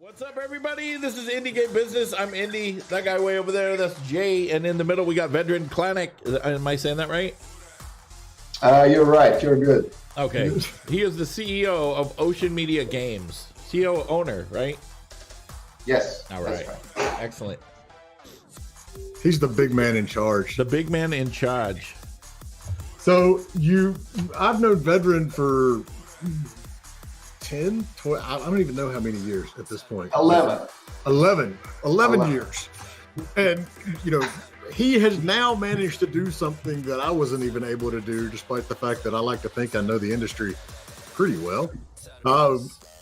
What's up, everybody? This is Indie Game Business. I'm Indy. That guy way over there, that's Jay. And in the middle, we got Vedran Klanac. Am I saying that right? You're right. You're good. Okay. He is the CEO of Ocean Media Games. CEO owner, right? Yes. All right. Excellent. He's the big man in charge. The big man in charge. So I've known Vedran for 10, 12, I don't even know how many years at this point. 11 years. And, he has now managed to do something that I wasn't even able to do, despite the fact that I like to think I know the industry pretty well.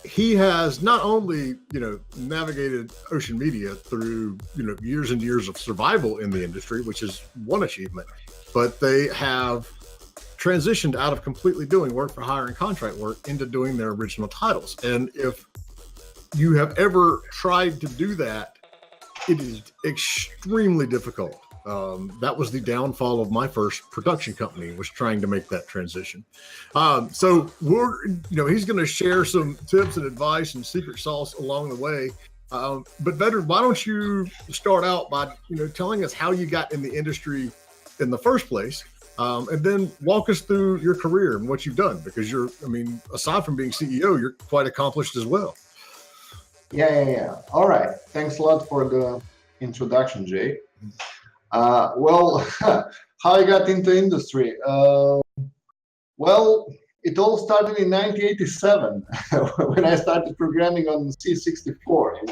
He has not only, navigated Ocean Media through, years and years of survival in the industry, which is one achievement, but they have transitioned out of completely doing work for hire and contract work into doing their original titles. And if you have ever tried to do that, it is extremely difficult. That was the downfall of my first production company, was trying to make that transition. So he's going to share some tips and advice and secret sauce along the way. But Vedran, why don't you start out by, telling us how you got in the industry in the first place? And then walk us through your career and what you've done, because aside from being CEO, you're quite accomplished as well. Yeah. All right. Thanks a lot for the introduction, Jay. Well, how I got into industry? Well, it all started in 1987 when I started programming on C64,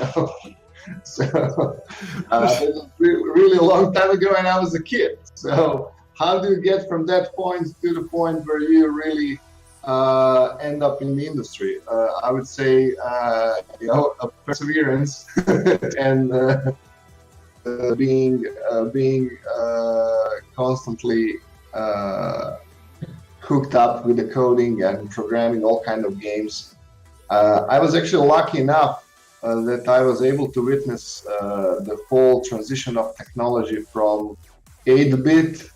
So it was really a long time ago, and I was a kid. So how do you get from that point to the point where you really end up in the industry? I would say, a perseverance and being constantly hooked up with the coding and programming all kind of games. I was actually lucky enough that I was able to witness the whole transition of technology from 8-bit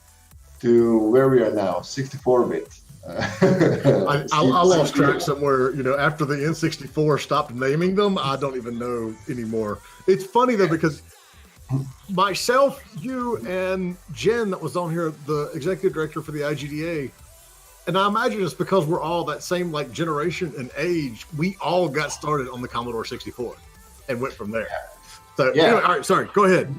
to where we are now, 64-bit. I lost track somewhere, after the N64 stopped naming them. I don't even know anymore. It's funny though, because myself, you, and Jen, that was on here, the executive director for the IGDA, and I imagine it's because we're all that same generation and age, we all got started on the Commodore 64 and went from there. So anyway, all right, sorry, go ahead.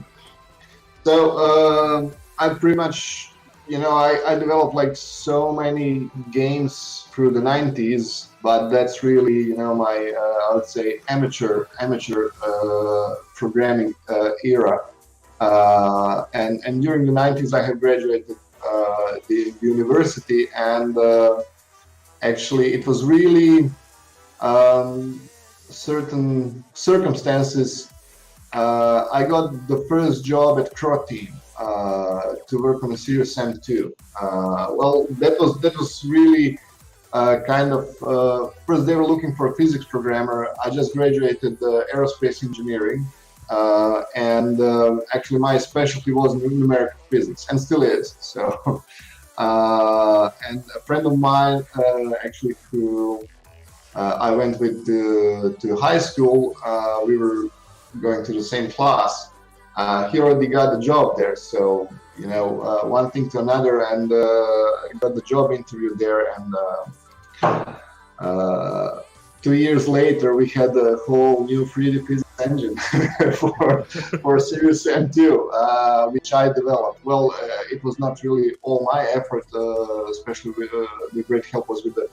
So I pretty much, I developed so many games through the 90s, but that's really, my, I would say, amateur programming era. And during the 90s, I had graduated the university, and actually it was really certain circumstances. I got the first job at Crow Team to work on a Serious M2. Well, that was really first they were looking for a physics programmer. I just graduated aerospace engineering, and actually my specialty was numerical physics, and still is. So, and a friend of mine, actually, who I went with to high school, we were going to the same class. He already got a job there, so one thing to another, and got the job interview there, and 2 years later we had a whole new 3D physics engine for Serious M2, which I developed. Well, it was not really all my effort, especially with the great help was with the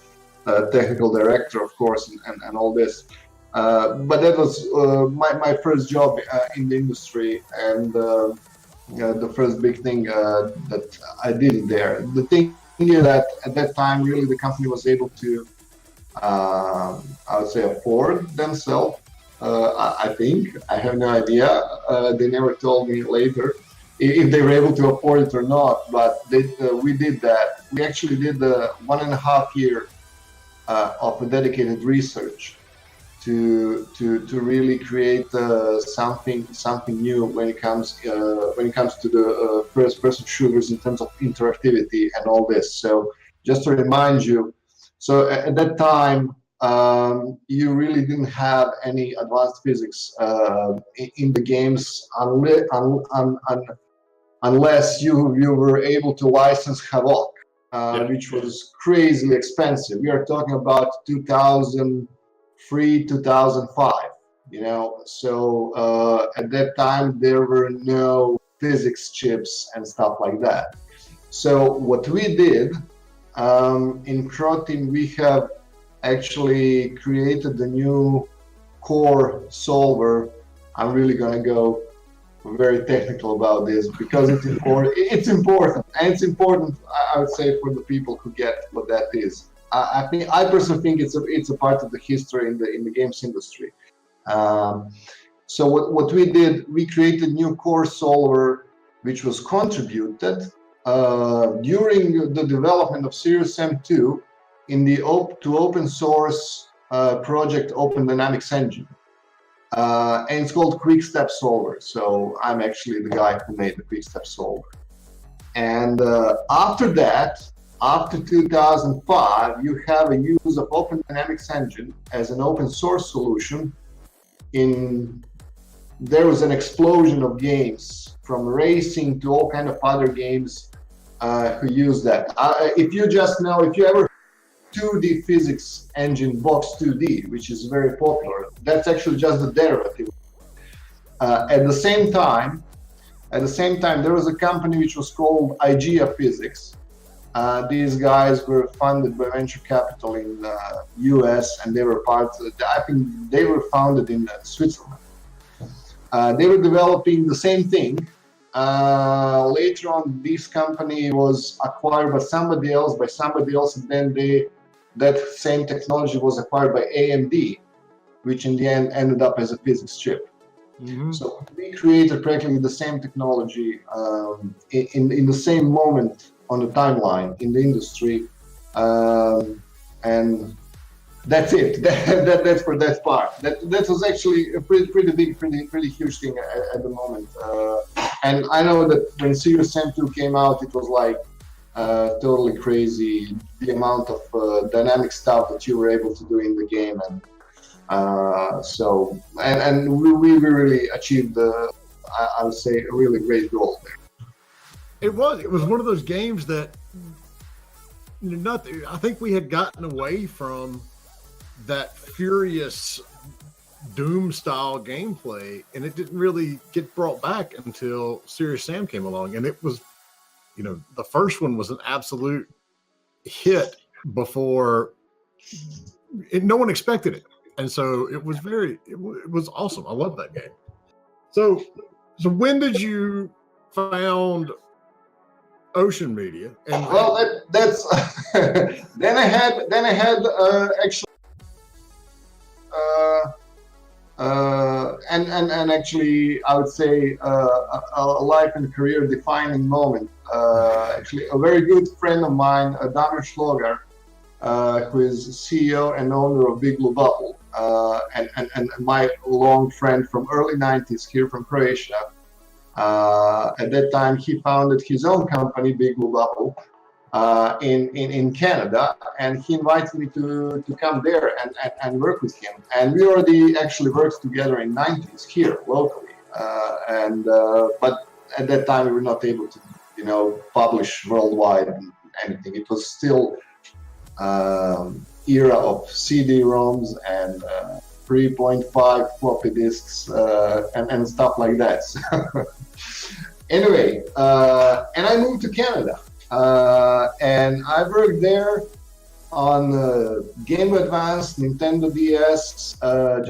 technical director, of course, and all this. But that was my first job in the industry, and the first big thing that I did there. The thing is that at that time, really, the company was able to, I would say, afford themselves. I think, I have no idea. They never told me later if they were able to afford it or not. But we did that. We actually did the 1.5 year of a dedicated research to really create something new when it comes to the first-person shooters in terms of interactivity and all this. So just to remind you, so at that time you really didn't have any advanced physics in the games unless you were able to license Havok, which was crazily expensive. We are talking about 2003, 2005. So at that time there were no physics chips and stuff like that. So what we did in Crotin, we have actually created the new core solver. I'm really gonna go very technical about this because it's important. It's important, and it's important, I would say, for the people who get what that is. I personally think it's a part of the history in the games industry. So what we did, we created new core solver, which was contributed during the development of Serious M2 in the open source project Open Dynamics Engine. And it's called Quick Step Solver. So I'm actually the guy who made the Quick Step Solver. And after that, after 2005, you have a use of Open Dynamics Engine as an open source solution. There was an explosion of games from racing to all kind of other games who use that. If you ever 2D physics engine Box 2D, which is very popular, that's actually just the derivative. At the same time, there was a company which was called IGEA Physics. These guys were funded by venture capital in the US, and they were I think they were founded in Switzerland. They were developing the same thing. Later on, this company was acquired by somebody else, and then that same technology was acquired by AMD, which in the end ended up as a physics chip. Mm-hmm. So we created practically the same technology in the same moment on the timeline in the industry, and that's it. That's for that part. That was actually a pretty big, pretty huge thing at the moment. And I know that when Serious M2 came out, it was like totally crazy, the amount of dynamic stuff that you were able to do in the game, and we really achieved I would say a really great goal there. It was one of those games that I think we had gotten away from that furious Doom style gameplay, and it didn't really get brought back until Serious Sam came along, and it was, the first one was an absolute hit before no one expected it, and so it was awesome. I love that game. So when did you found Ocean Media? And that's then I had actually and actually I would say a life and career defining moment. Actually, a very good friend of mine, Damir Šlogar, who is CEO and owner of Big Blue Bubble, and my long friend from early 90s here from Croatia. At that time, he founded his own company, Big Blue Bubble, in Canada, and he invited me to come there and work with him. And we already actually worked together in 90s here locally, but at that time we were not able to publish worldwide and anything. It was still era of CD-ROMs and 3.5 floppy disks and stuff like that. Anyway, and I moved to Canada. And I worked there on Game Boy Advance, Nintendo DS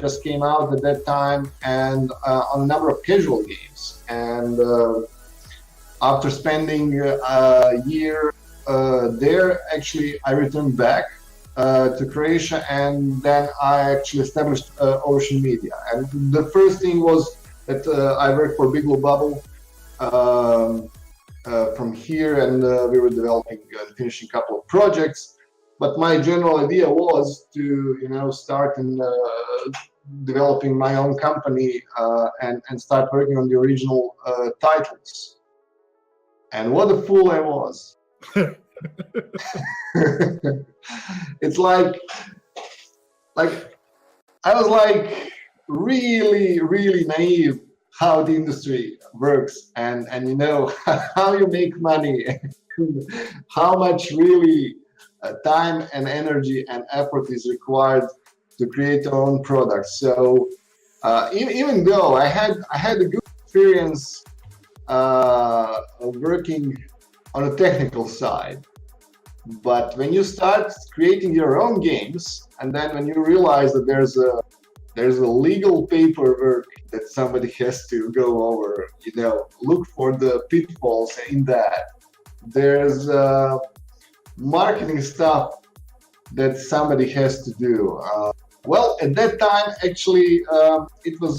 just came out at that time, and on a number of casual games. And after spending a year there, actually I returned back to Croatia, and then I actually established Ocean Media. And the first thing was that I worked for Big Blue Bubble from here, and we were developing and finishing a couple of projects. But my general idea was to, start in developing my own company and start working on the original titles. And what a fool I was! It's like like I was like really, really naive how the industry works and you know how you make money and how much really time and energy and effort is required to create your own products. So even though I had a good experience working on a technical side, but when you start creating your own games, and then when you realize that there's a legal paperwork that somebody has to go over, you know, look for the pitfalls in that. There's marketing stuff that somebody has to do. Well, at that time, actually, it was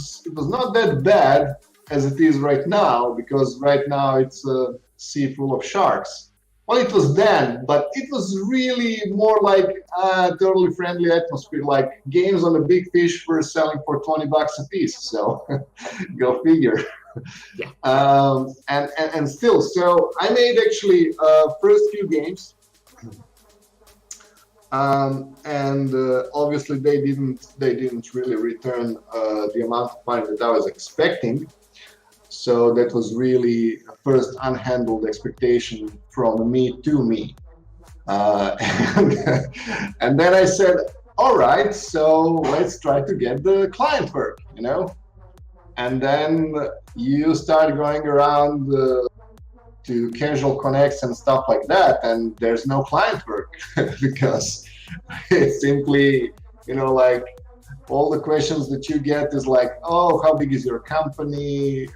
not that bad as it is right now, because right now it's a sea full of sharks. Well, it was then, but it was really more like a totally friendly atmosphere. Like games on a big fish were selling for $20 a piece. So go figure. Yeah. And still, so I made actually first few games. And obviously they didn't really return the amount of money that I was expecting. So that was really a first unhandled expectation from me to me. And then I said, all right, so let's try to get the client work, you know? And then you start going around to casual connects and stuff like that, and there's no client work because it's simply, you know, like all the questions that you get is like, oh, how big is your company?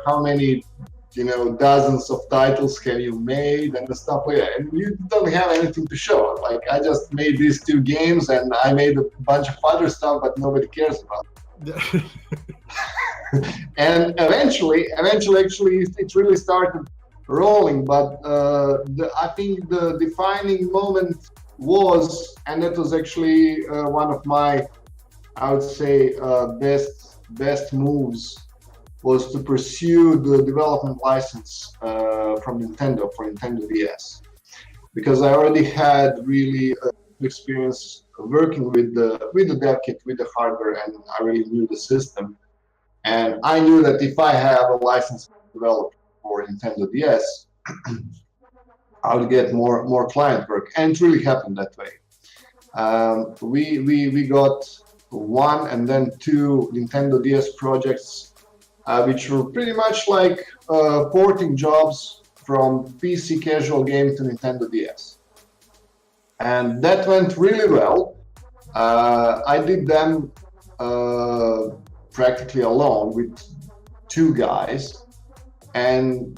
How many, you know, dozens of titles have you made and the stuff like that. And you don't have anything to show. Like, I just made these 2 games and I made a bunch of other stuff, but nobody cares about it. And eventually, actually, it really started rolling. But I think the defining moment was, and that was actually one of my, I would say, best moves, was to pursue the development license from Nintendo for Nintendo DS, because I already had really experience working with the dev kit, with the hardware, and I really knew the system. And I knew that if I have a license to develop for Nintendo DS, I would get more client work, and it really happened that way. We got 1 and then 2 Nintendo DS projects, which were pretty much like porting jobs from PC casual game to Nintendo DS. And that went really well. I did them practically alone with 2 guys, and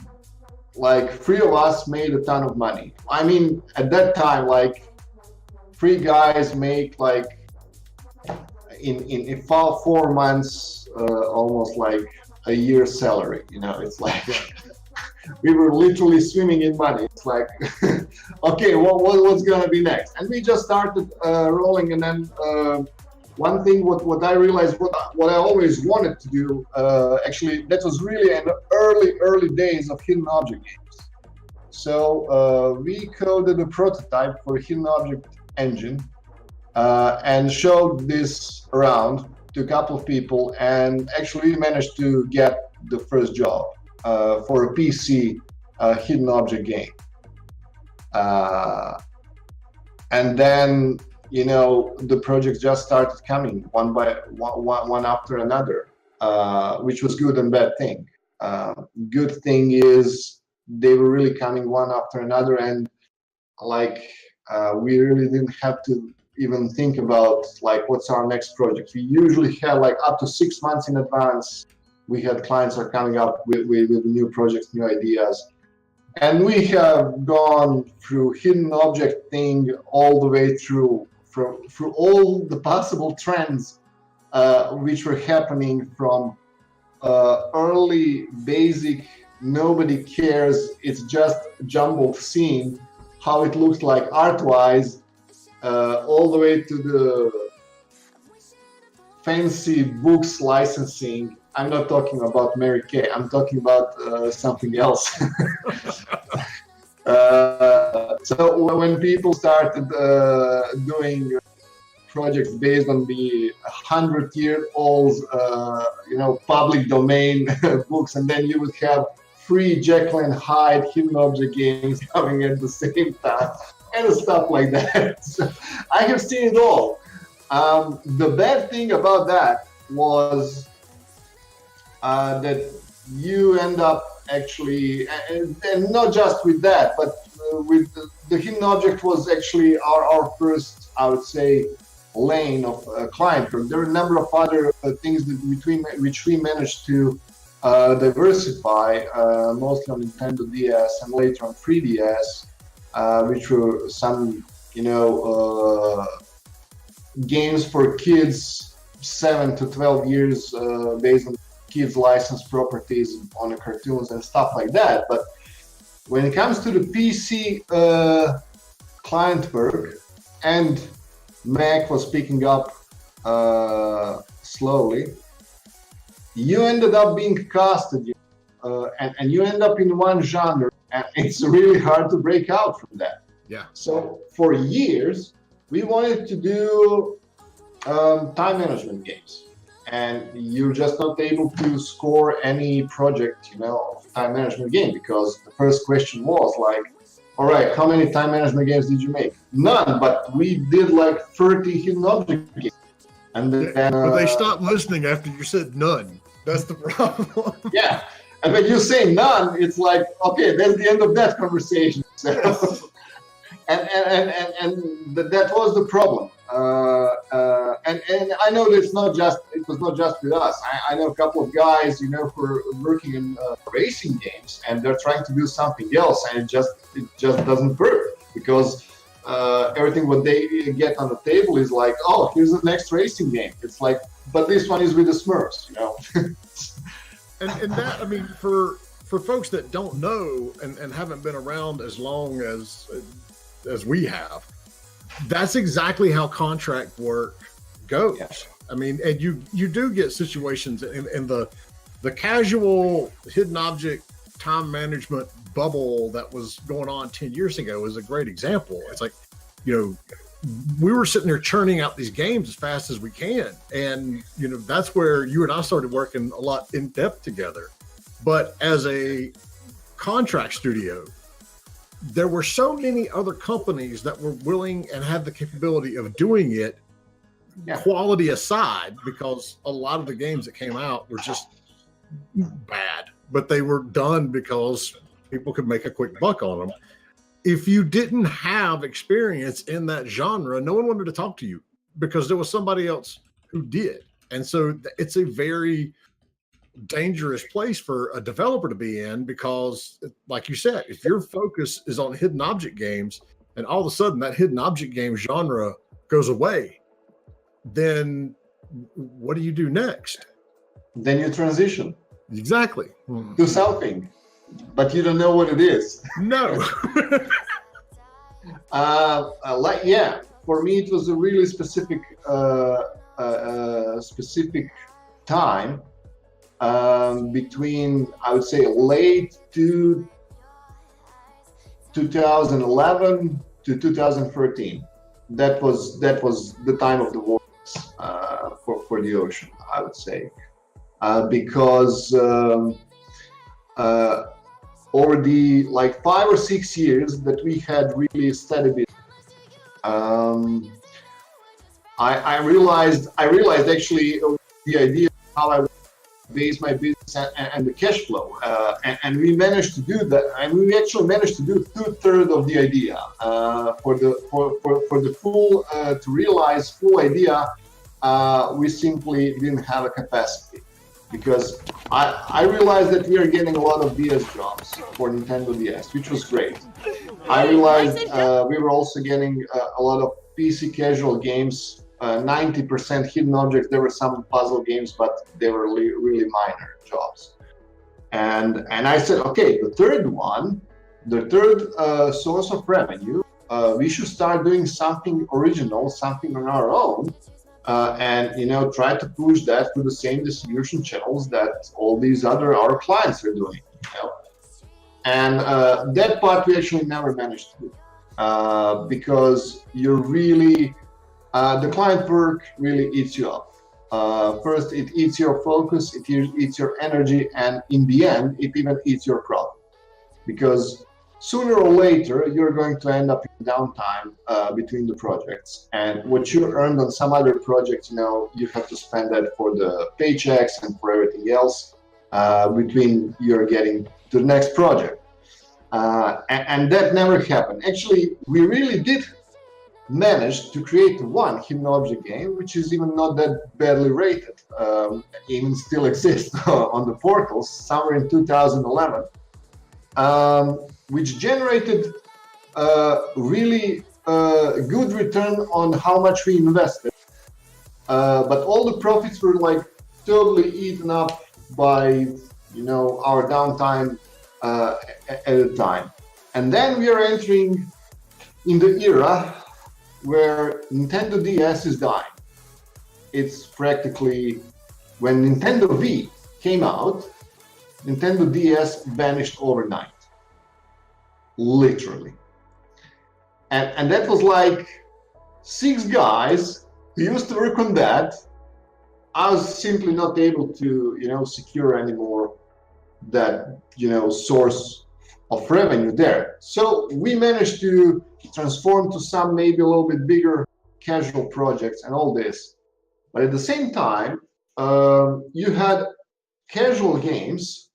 like 3 of us made a ton of money. I mean, at that time, like 3 guys make like in 4 months almost like a year's salary. You know, it's like we were literally swimming in money. It's like, okay, what's gonna be next? And we just started rolling. And then one thing, what I realized, what I always wanted to do, actually, that was really in the early days of hidden object games. So we coded a prototype for a hidden object engine and showed this around to a couple of people, and actually managed to get the first job for a PC hidden object game. And then, you know, the projects just started coming one after another, which was good and bad thing. Good thing is they were really coming one after another, and like we really didn't have to even think about like what's our next project. We usually had like up to 6 months in advance. We had clients are coming up with new projects, new ideas. And we have gone through hidden object thing all the way through all the possible trends which were happening from early basic, nobody cares, it's just a jumbled scene, how it looks like art-wise, all the way to the fancy books licensing. I'm not talking about Mary Kay, I'm talking about something else. So when people started doing projects based on the 100-year-old, public domain books, and then you would have free Jekyll and Hyde hidden object games coming at the same time, and stuff like that. So I have seen it all. The bad thing about that was that you end up actually, and not just with that, but with the hidden object was actually our first, I would say, lane of client work. There are a number of other things which we managed to diversify, mostly on Nintendo DS and later on 3DS, which were some, games for kids 7 to 12 years based on kids' licensed properties on the cartoons and stuff like that. But when it comes to the PC client work, and Mac was picking up slowly, you ended up being casted, and you end up in one genre, and it's really hard to break out from that. Yeah. So for years, we wanted to do time management games, and you're just not able to score any project, of time management game, because the first question was like, all right, how many time management games did you make? None, but we did like 30 hidden object games. And then, but they stopped listening after you said none. That's the problem. Yeah, and when you say none, it's like, okay, that's the end of that conversation. So, Yes. and that was the problem. And I know that it was not just with us. I know a couple of guys, who are working in racing games, and they're trying to do something else, and it just doesn't work, because everything what they get on the table is like, oh, here's the next racing game. It's like, but this one is with the Smurfs, And that, I mean, for folks that don't know and haven't been around as long as we have, that's exactly how contract work goes. Yeah. I mean, and you do get situations in the casual hidden object time management bubble that was going on 10 years ago is a great example. It's like, we were sitting there churning out these games as fast as we can. And, that's where you and I started working a lot in depth together. But as a contract studio, there were so many other companies that were willing and had the capability of doing it, quality aside, because a lot of the games that came out were just bad, but they were done because people could make a quick buck on them. If you didn't have experience in that genre, no one wanted to talk to you because there was somebody else who did. And so it's a very dangerous place for a developer to be in, because like you said, if your focus is on hidden object games and all of a sudden that hidden object game genre goes away, then what do you do next? Then you transition. Exactly. To something, but you don't know what it is. No. For me, it was a really specific time between, I would say, late 2011 to 2013. That was the time of the wars for the ocean, I would say, because over the 5 or 6 years that we had really steady business, I realized actually the idea of how I would base my business and the cash flow, and we managed to do that. And we actually managed to do 2/3 of the idea. For the full to realize full idea, we simply didn't have a capacity. Because I realized that we are getting a lot of DS jobs for Nintendo DS, which was great. I realized we were also getting a lot of PC casual games, 90% hidden objects. There were some puzzle games, but they were really minor jobs. And I said, okay, the third source of revenue, we should start doing something original, something on our own. And try to push that to the same distribution channels that all these our clients are doing. And that part we actually never managed to do, because you're really the client work really eats you up. First, it eats your focus, it eats your energy, and in the end, it even eats your profit. Because sooner or later, you're going to end up in downtime between the projects. And what you earned on some other projects, you have to spend that for the paychecks and for everything else between you're getting to the next project. And that never happened. Actually, we really did managed to create one hidden object game, which is even not that badly rated, even still exists on the portals somewhere in 2011, which generated really good return on how much we invested. But all the profits were like totally eaten up by, our downtime at the time. And then we are entering in the era where Nintendo DS is dying. It's practically, when Nintendo Wii came out, Nintendo DS vanished overnight, literally. And that was like 6 guys who used to work on that. I was simply not able to, secure anymore that, source of revenue there. So we managed to transform to some maybe a little bit bigger casual projects and all this. But at the same time, you had casual games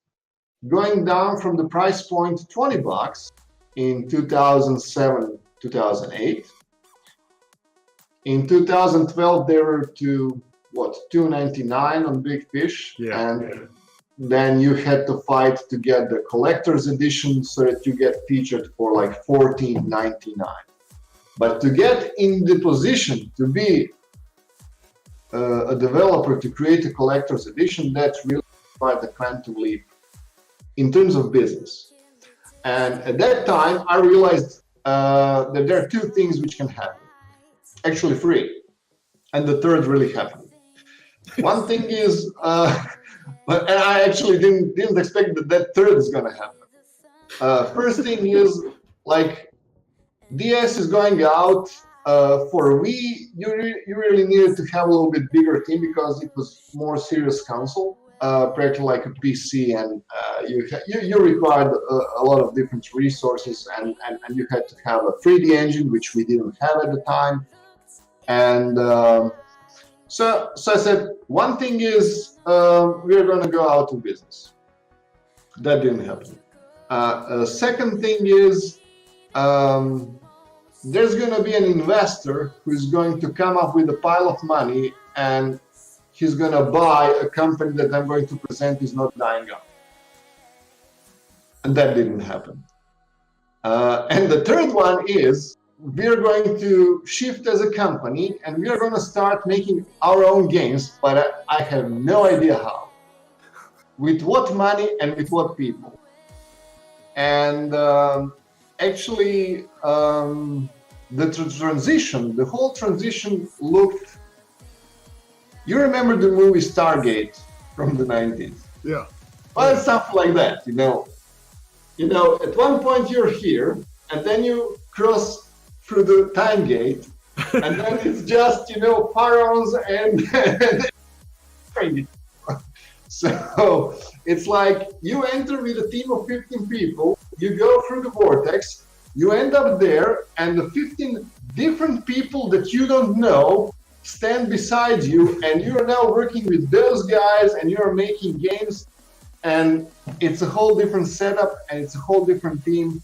going down from the price point $20 in 2007, 2008. In 2012, they were to $2.99 on Big Fish. Yeah. And then you had to fight to get the collector's edition so that you get featured for like $14.99. But to get in the position to be a developer to create a collector's edition, that's really quite a quantum leap in terms of business. And at that time, I realized that there are 2 things which can happen. Actually 3. And the third really happened. One thing is, and I actually didn't expect that third is gonna happen. First thing is, like, DS is going out. For Wii, you really needed to have a little bit bigger team because it was more serious console, practically like a PC, and you required a lot of different resources, and you had to have a 3D engine, which we didn't have at the time. And so I said, one thing is we're going to go out of business. That didn't happen. Second thing is there's going to be an investor who's going to come up with a pile of money, and he's going to buy a company that I'm going to present is not dying out. And that didn't happen. And the third one is we're going to shift as a company, and we are going to start making our own games, but I have no idea how. With what money and with what people. And actually, the whole transition looked... You remember the movie Stargate from the 90s? Yeah. Well, it's something like that, at one point you're here, and then you cross through the time gate, and then it's just, pharaohs and so it's like you enter with a team of 15 people, you go through the vortex, you end up there, and the 15 different people that you don't know stand beside you, and you're now working with those guys, and you're making games, and it's a whole different setup, and it's a whole different team.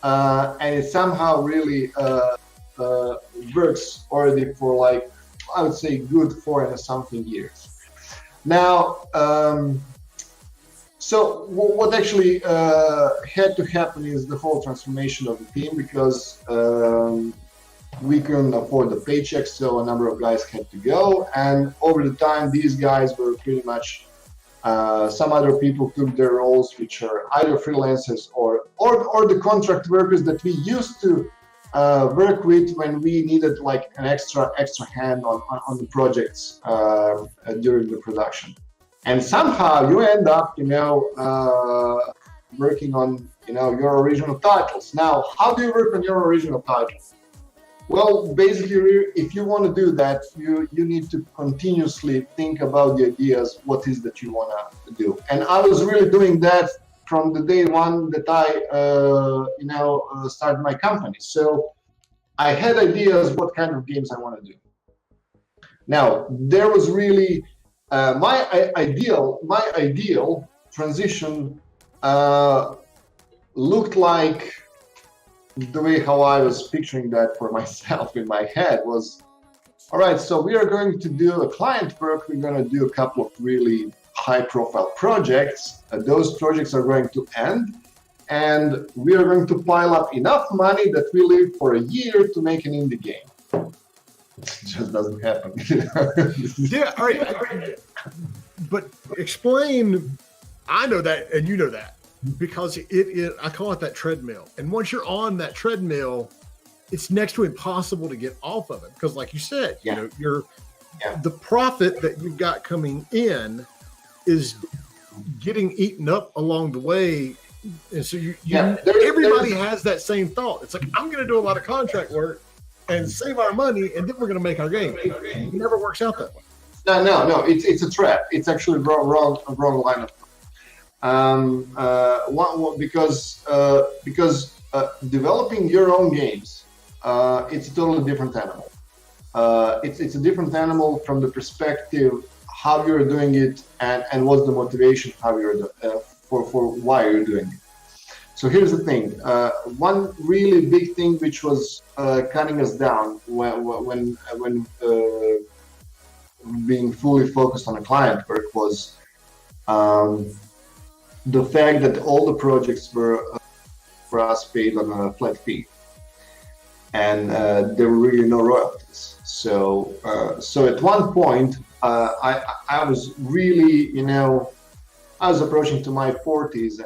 And it somehow really works already for like, I would say, good 4 and something years. Now, so what actually had to happen is the whole transformation of the team, because we couldn't afford the paychecks, so a number of guys had to go. And over the time, these guys were pretty much some other people took their roles, which are either freelancers or the contract workers that we used to work with when we needed like an extra hand on the projects during the production. And somehow you end up, working on, your original titles. Now, how do you work on your original titles? Well, basically, if you want to do that, you need to continuously think about the ideas, what is that you want to do. And I was really doing that from the day one that I, started my company. So I had ideas what kind of games I want to do. Now, there was really my ideal transition looked like the way how I was picturing that for myself in my head was, all right, so we are going to do a client work. We're going to do a couple of really high-profile projects. Those projects are going to end, and we are going to pile up enough money that we live for a year to make an indie game. It just doesn't happen. Yeah, all right. But explain, I know that, and you know that, because it is, I call it that treadmill. And once you're on that treadmill, it's next to impossible to get off of it. Because like you said, the profit that you've got coming in is getting eaten up along the way. And so everybody has that same thought. It's like, I'm going to do a lot of contract work and save our money, and then we're going to make our game. It never works out that way. No. It's a trap. It's actually wrong line of because developing your own games, it's a totally different animal. It's a different animal from the perspective how you're doing it and what's the motivation how you're for why you're doing it. So here's the thing. One really big thing which was cutting us down when being fully focused on a client work was the fact that all the projects were for us paid on a flat fee, and there were really no royalties. So at one point, I was really, I was approaching to my 40s,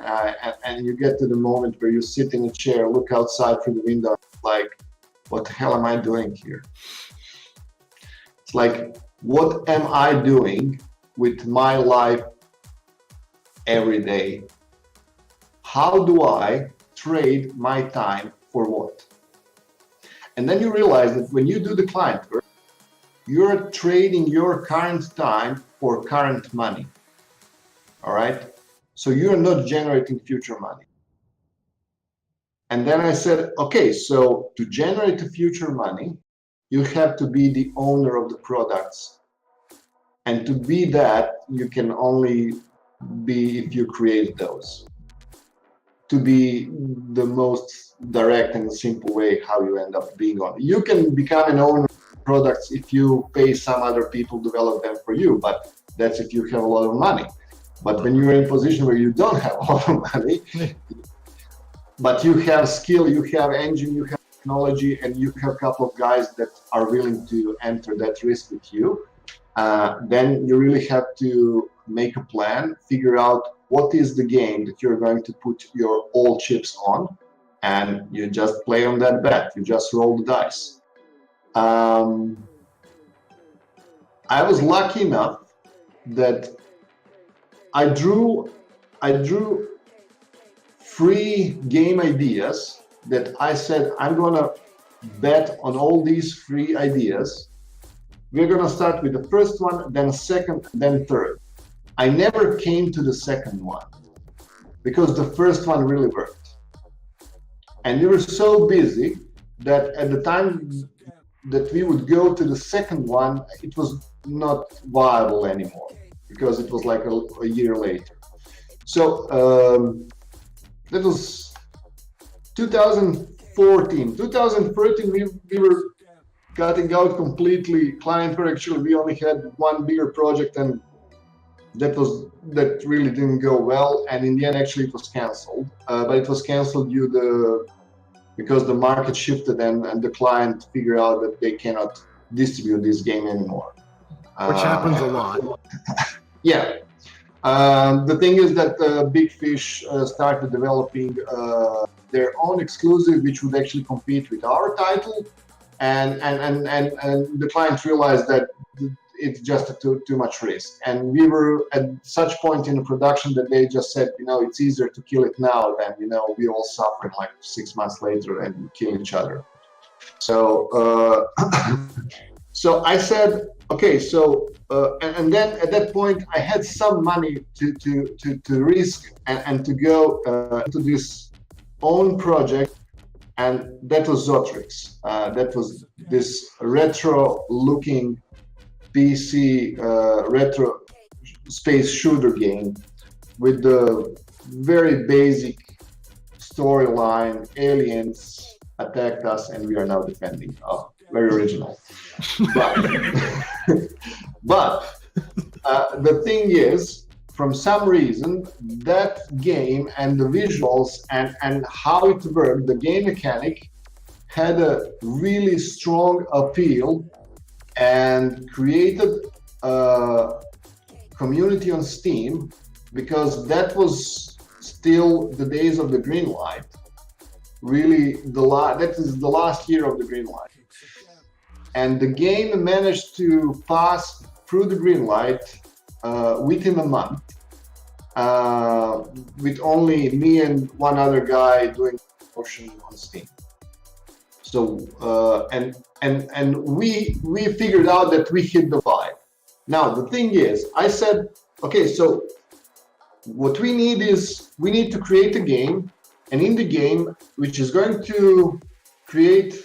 and you get to the moment where you sit in a chair, look outside through the window, like, what the hell am I doing here? It's like, what am I doing with my life every day? How do I trade my time for what? And then you realize that when you do the client work, you're trading your current time for current money. All right? So you're not generating future money. And then I said, okay, so to generate the future money, you have to be the owner of the products. And to be that, you can only be if you create those. To be the most direct and simple way how you end up being on. You can become an owner of products if you pay some other people develop them for you, but that's if you have a lot of money. But when you're in a position where you don't have a lot of money, but you have skill, you have engine, you have technology, and you have a couple of guys that are willing to enter that risk with you, then you really have to make a plan, figure out what is the game that you're going to put your all chips on, and you just play on that bet. You just roll the dice. I was lucky enough that I drew free game ideas that I said, I'm gonna bet on all these free ideas. We're gonna start with the first one, then second, then third. I never came to the second one because the first one really worked. And we were so busy that at the time that we would go to the second one, it was not viable anymore because it was like a year later. So that was 2014. 2013, we were cutting out completely client work. Actually, we only had one bigger project, and that really didn't go well. And in the end, actually, it was canceled. But it was canceled because the market shifted and the client figured out that they cannot distribute this game anymore. Which happens a lot. Yeah. The thing is that Big Fish started developing their own exclusive, which would actually compete with our title, and the client realized that it's just too much risk. And we were at such point in the production that they just said, it's easier to kill it now than we all suffer like 6 months later and kill each other. So so I said, okay, so and then at that point I had some money to risk and to go to this own project, and that was Zotrix. That was this retro-looking PC retro space shooter game with the very basic storyline. Aliens attacked us, and we are now defending. Oh, very original. But, but the thing is, from some reason, that game and the visuals and how it worked, the game mechanic, had a really strong appeal and created a community on Steam, because that was still the days of the Greenlight. Really, that is the last year of the Greenlight. And the game managed to pass through the Greenlight within a month, with only me and one other guy doing promotion on Steam. So and we figured out that we hit the vibe. Now the thing is, I said, okay, so what we need is we need to create a game, and in the game, which is going to create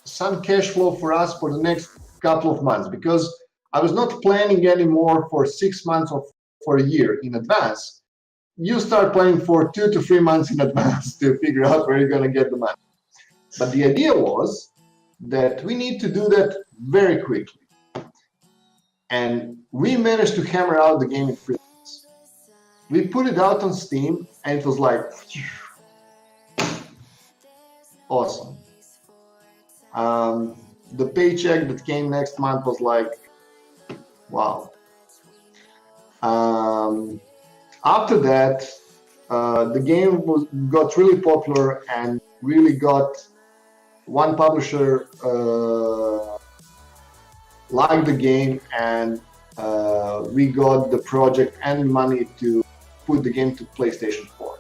some cash flow for us for the next couple of months, because I was not planning anymore for 6 months or for a year in advance. You start planning for 2 to 3 months in advance to figure out where you're going to get the money. But the idea was that we need to do that very quickly. And we managed to hammer out the game in 3 months. We put it out on Steam, and it was like, awesome. The paycheck that came next month was like, wow. After that, the game got really popular and really got one publisher liked the game, and we got the project and money to put the game to PlayStation 4,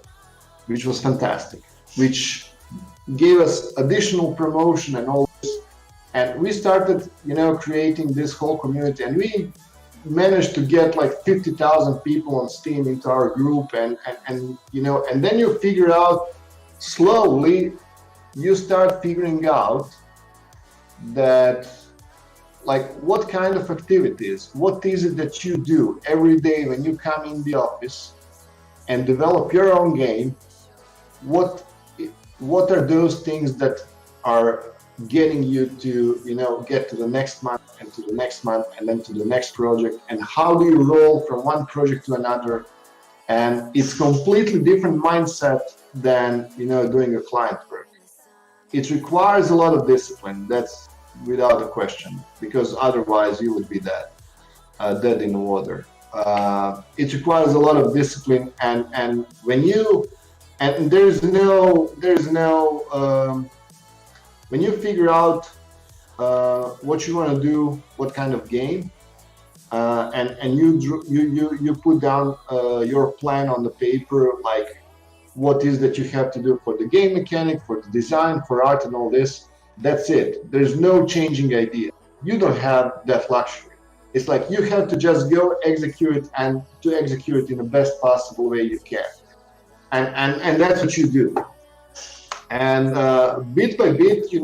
which was fantastic, which gave us additional promotion and all this. And we started, creating this whole community, and we managed to get like 50,000 people on Steam into our group, and then you figure out slowly, you start figuring out that, like, what kind of activities, what is it that you do every day when you come in the office and develop your own game? What are those things that are getting you to, get to the next month and to the next month and then to the next project, and how do you roll from one project to another? And it's completely different mindset than, doing a client work. It requires a lot of discipline, that's without a question, because otherwise you would be dead in the water. It requires a lot of discipline, and when you, and there's no when you figure out what you want to do, what kind of game, and you put down your plan on the paper, like what is that you have to do for the game mechanic, for the design, for art, and all this. That's it. There's no changing idea. You don't have that luxury. It's like you have to just go execute it, and to execute it in the best possible way you can. And that's what you do. And bit by bit, here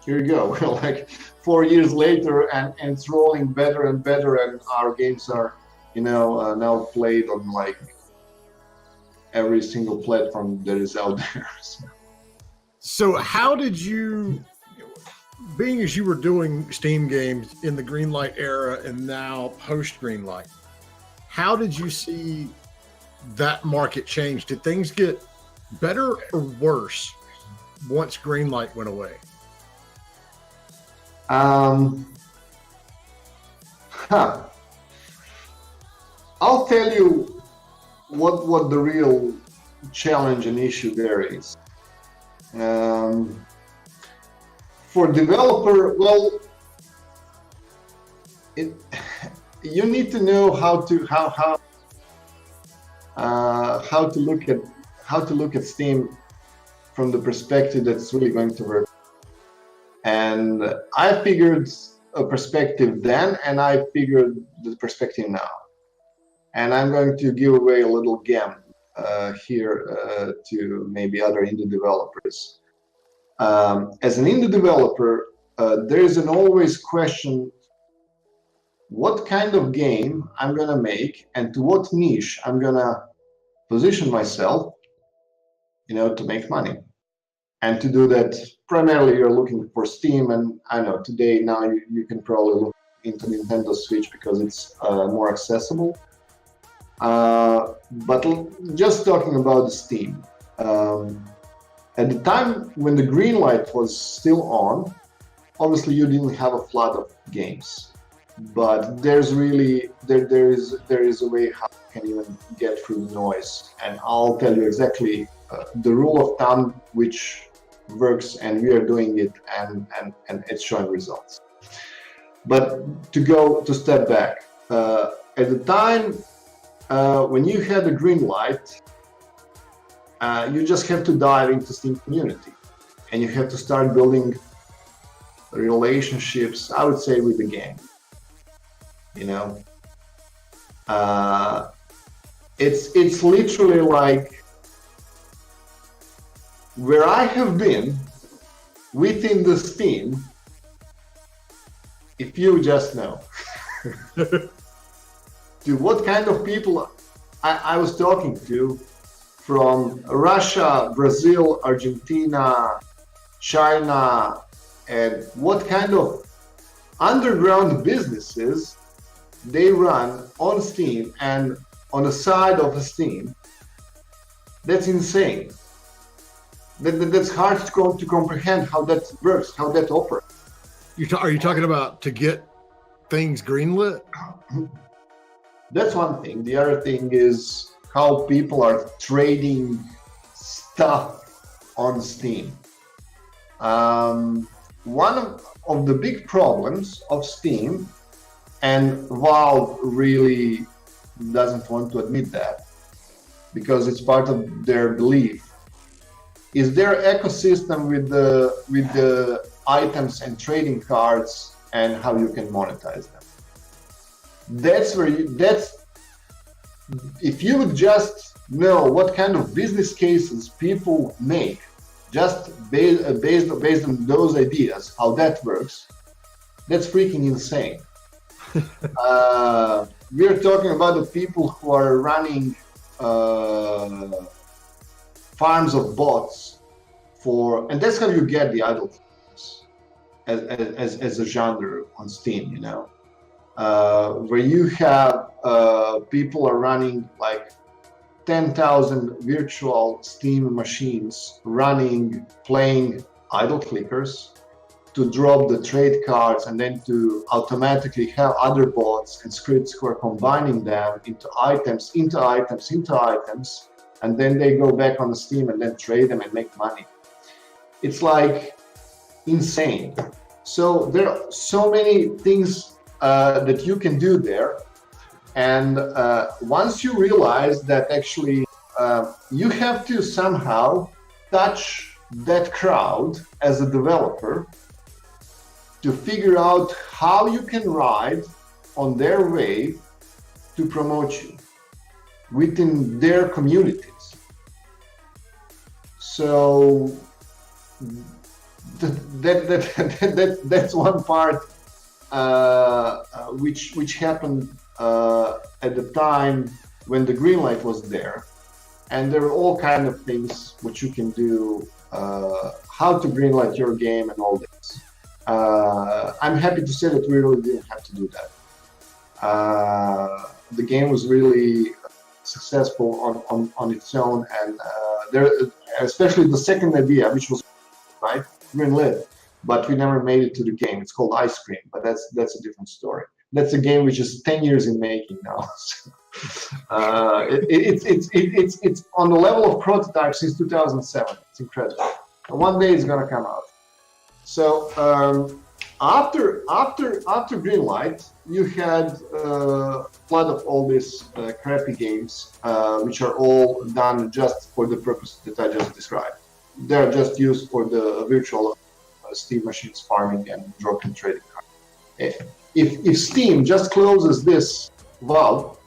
you go. We're like 4 years later, and it's rolling better and better, and our games are, now played on like every single platform that is out there. So how did you, being as you were doing Steam games in the Greenlight era and now post Greenlight, how did you see that market change? Did things get better or worse once Greenlight went away? I'll tell you what the real challenge and issue there is. For developer, well, you need to know how to look at Steam from the perspective that's really going to work. I figured a perspective then, and I figured the perspective now. And I'm going to give away a little gem here to maybe other indie developers. As an indie developer, there is an always question: what kind of game I'm gonna make, and to what niche I'm gonna position myself, to make money. And to do that, primarily you're looking for Steam, and I know today now you can probably look into Nintendo Switch because it's more accessible. But just talking about the Steam, at the time when the Greenlight was still on, obviously you didn't have a flood of games. But there's really there is a way how you can even get through the noise, and I'll tell you exactly the rule of thumb which works, and we are doing it, and it's showing results. But to step back, at the time when you had the green light, you just have to dive into Steam community, and you have to start building relationships, I would say, with the game. It's literally like where I have been within the Steam, if you just know. To what kind of people I was talking to from Russia, Brazil, Argentina, China, and what kind of underground businesses they run on Steam and on the side of the Steam. That's insane. That's hard to comprehend how that works, how that operates. Are you talking about to get things greenlit? That's one thing. The other thing is how people are trading stuff on Steam. One of the big problems of Steam, and Valve really doesn't want to admit that because it's part of their belief, is their ecosystem with the items and trading cards and how you can monetize them. If you would just know what kind of business cases people make, just based on those ideas, how that works, that's freaking insane. We are talking about the people who are running farms of bots and that's how you get the idle games as a genre on Steam, where you have people are running like 10,000 virtual Steam machines playing idle clickers to drop the trade cards, and then to automatically have other bots and scripts who are combining them into items, and then they go back on the Steam and then trade them and make money. It's like insane. So there are so many things that you can do there. And once you realize that actually you have to somehow touch that crowd as a developer to figure out how you can ride on their wave to promote you within their communities. So that's one part which happened at the time when the green light was there, and there were all kind of things which you can do, how to greenlight your game and all this. I'm happy to say that we really didn't have to do that. The game was really successful on its own, and there, especially the second idea, which was greenlit, but we never made it to the game. It's called Ice Cream, but that's a different story. That's a game which is 10 years in making now. It's on the level of prototype since 2007. It's incredible. One day it's gonna come out. So after Greenlight, you had a flood of all these crappy games, which are all done just for the purpose that I just described. They're just used for the virtual Steam machines farming and drop-in trading cards. If Steam just closes this valve,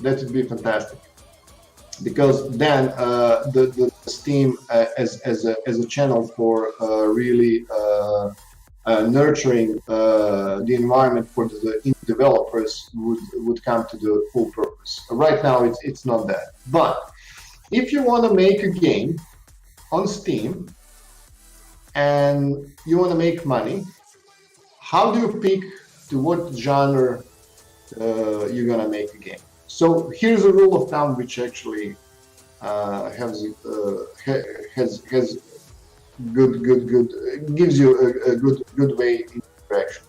that would be fantastic, because then the Steam as a channel for really nurturing the environment for the developers would come to the full purpose. Right now, it's not that. But if you want to make a game on Steam and you want to make money, how do you pick to what genre you're gonna make a game? So here's a rule of thumb which actually has good gives you a good way in direction.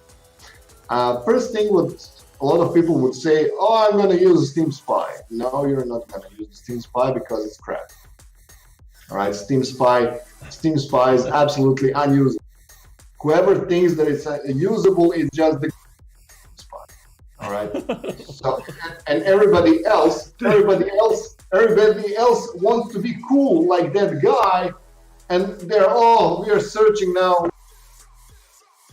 First thing, what a lot of people would say, oh, I'm going to use Steam Spy. No, you're not going to use Steam Spy because it's crap. All right, Steam Spy is absolutely unusable. Whoever thinks that it's usable is just the Spy. All right. So, and everybody else wants to be cool like that guy, and we are searching now.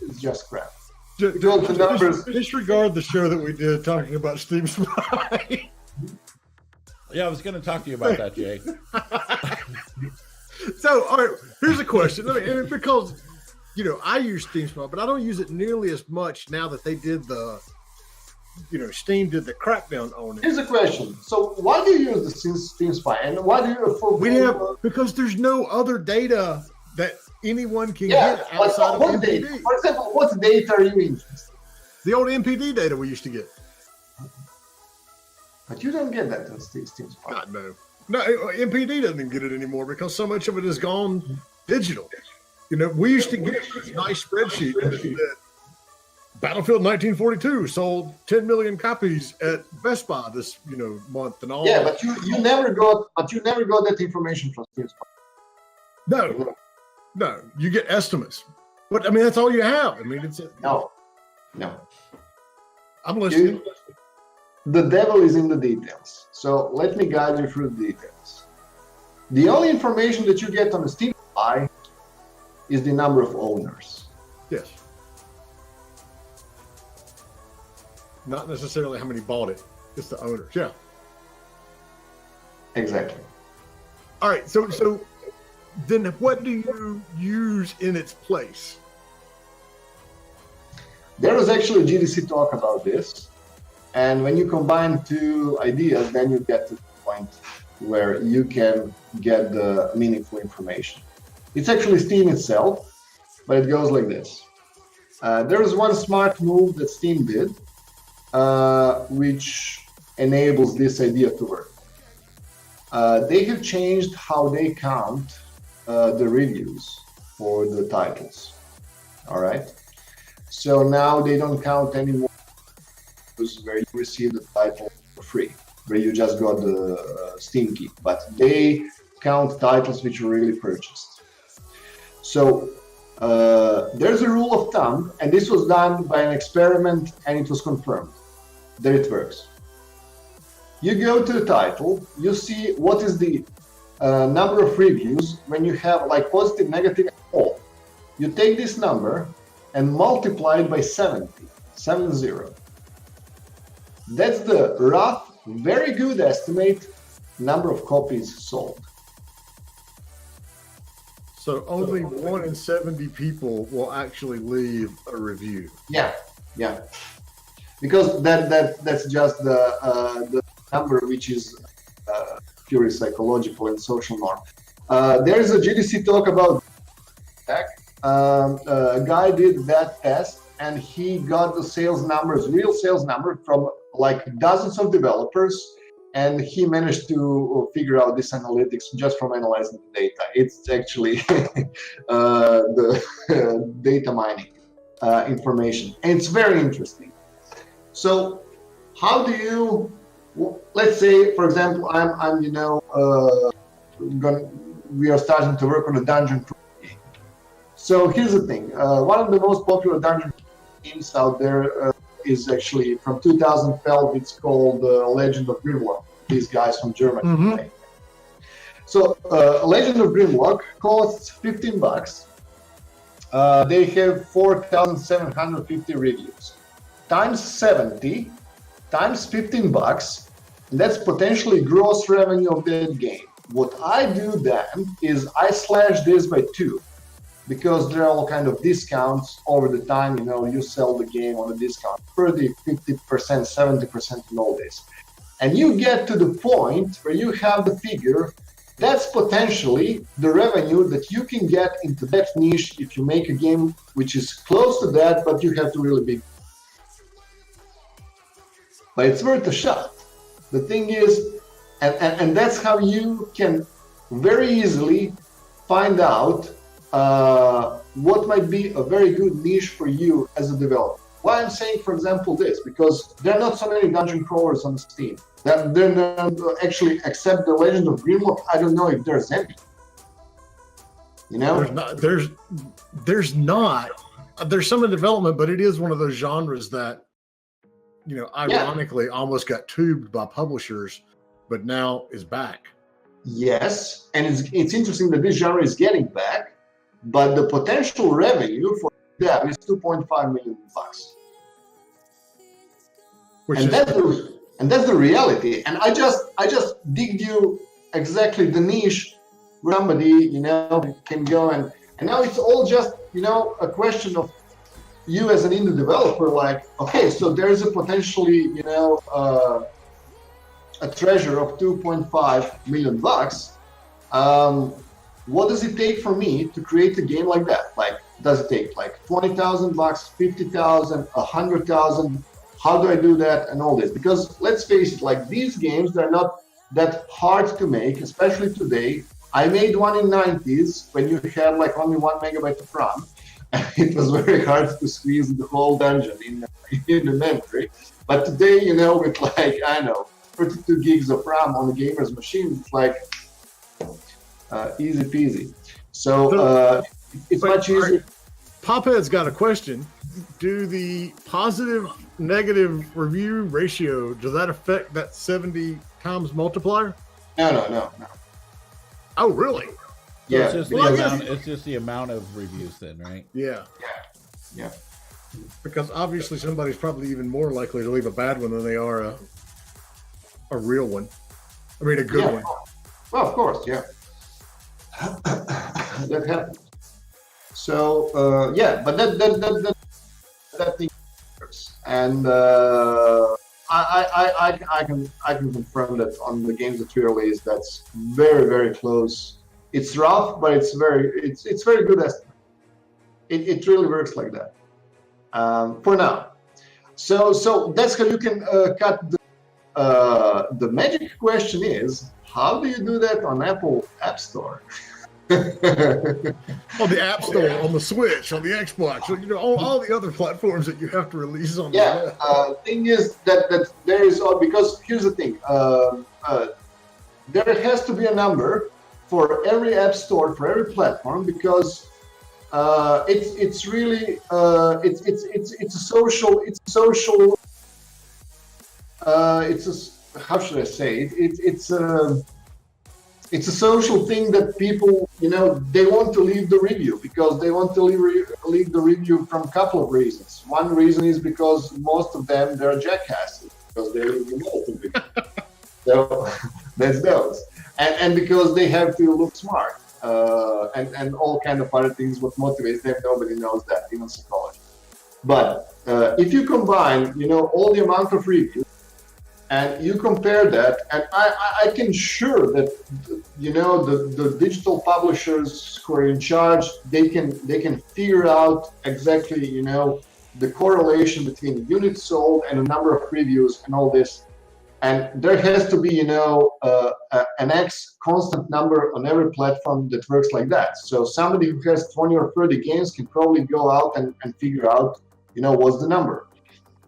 It's just crap. Disregard the show that we did talking about Steam Spy. Yeah, I was going to talk to you about that, Jay. So, all right, here's a question. And because, I use Steam Spy, but I don't use it nearly as much now that they did Steam did the crackdown on it. Here's a question. So, why do you use the Steam Spy? And why do you because there's no other data that anyone can get outside of MPD. Data? For example, what data are you interested in? The old MPD data we used to get. But you don't get that in Steam Spy. God, no. No, MPD doesn't get it anymore because so much of it has gone digital. We used to get this nice spreadsheet that Battlefield 1942 sold 10 million copies at Best Buy this month and all. Yeah, but you never got that information from Steam Spy. No, you get estimates. But that's all you have. No. I'm listening. The devil is in the details. So let me guide you through the details. The only information that you get on the Steam Spy is the number of owners. Yes. Not necessarily how many bought it. It's the owners. Yeah. Exactly. All right. So then what do you use in its place? There was actually a GDC talk about this. And when you combine two ideas, then you get to the point where you can get the meaningful information. It's actually Steam itself, but it goes like this. There is one smart move that Steam did, which enables this idea to work. They have changed how they count the reviews for the titles. All right. So now they don't count anymore where you receive the title for free, where you just got the Steam key, but they count titles which were really purchased. So there's a rule of thumb, and this was done by an experiment, and it was confirmed that it works. You go to the title, you see what is the number of reviews when you have like positive, negative, and all. You take this number and multiply it by 70. That's the rough, very good estimate number of copies sold. So only 1 in 70 people will actually leave a review. Yeah. Because that's just the number which is purely psychological and social norm. There is a GDC talk about tech. A guy did that test, and he got the real sales number from like dozens of developers, and he managed to figure out this analytics just from analyzing the data. It's actually the data mining information, and it's very interesting. So how do you, let's say, for example, we are starting to work on a dungeon game. So here's the thing. One of the most popular dungeon games out there is actually from 2012. It's called Legend of Grimlock. These guys from Germany. Mm-hmm. So Legend of Grimlock costs $15. they have 4,750 reviews. Times 70, times $15, and that's potentially gross revenue of that game. What I do then is I slash this by 2, because there are all kind of discounts over the time. You sell the game on a discount, 30, 50%, 70%, and all this. And you get to the point where you have the figure. That's potentially the revenue that you can get into that niche if you make a game which is close to that, but you have to really be. But it's worth a shot. The thing is, and that's how you can very easily find out what might be a very good niche for you as a developer. Why I'm saying, for example, this, because there are not so many dungeon crawlers on Steam. Then actually, except the Legend of Grimlock, I don't know if there's any. There's not. There's some in development, but it is one of those genres that, ironically, almost got tubed by publishers, but now is back. Yes, and it's interesting that this genre is getting back, but the potential revenue for that is $2.5 million. And that's the reality. And I just digged you exactly the niche where somebody, can go and now it's all just, a question of you as an indie developer, like, okay, so there's a potentially, a treasure of $2.5 million. What does it take for me to create a game like that? Like, does it take like $20,000, $50,000, $100,000? How do I do that and all this? Because let's face it, like these games, they're not that hard to make, especially today. I made one in 90s when you had like only 1 megabyte of RAM. It was very hard to squeeze the whole dungeon in the memory. But today, with like, 32 gigs of RAM on a gamer's machine, it's like easy peasy. So it's much easier. Pophead's got a question. Do the positive negative review ratio, does that affect that 70 times multiplier? No. Oh, really? So Yeah. it's just the amount of reviews then, right? Yeah. Yeah. Because obviously somebody's probably even more likely to leave a bad one than they are a real one. I mean, a good one. Well, of course, yeah. That happens. So but that thing works, and I can confirm that on the games that we release, that's very, very close. It's rough, but it's very good estimate. It really works like that for now. So that's how you can cut the magic question is, how do you do that on Apple App Store? On the App Store, on the Switch, on the Xbox, all the other platforms that you have to release on. The thing is that there is, because here's the thing, there has to be a number for every app store, for every platform, because it's really it's a social how should I say it? It's a social thing that people, they want to leave the review, because they want to leave the review from a couple of reasons. One reason is because most of them, they're jackasses, because they leave the review. So that's those. And because they have to look smart, and all kind of other things, what motivates them, nobody knows that, even psychology. But if you combine, all the amount of reviews, and you compare that, and I can sure that the digital publishers who are in charge, they can figure out exactly the correlation between units sold and the number of reviews and all this, and there has to be an X constant number on every platform that works like that. So somebody who has 20 or 30 games can probably go out and figure out what's the number.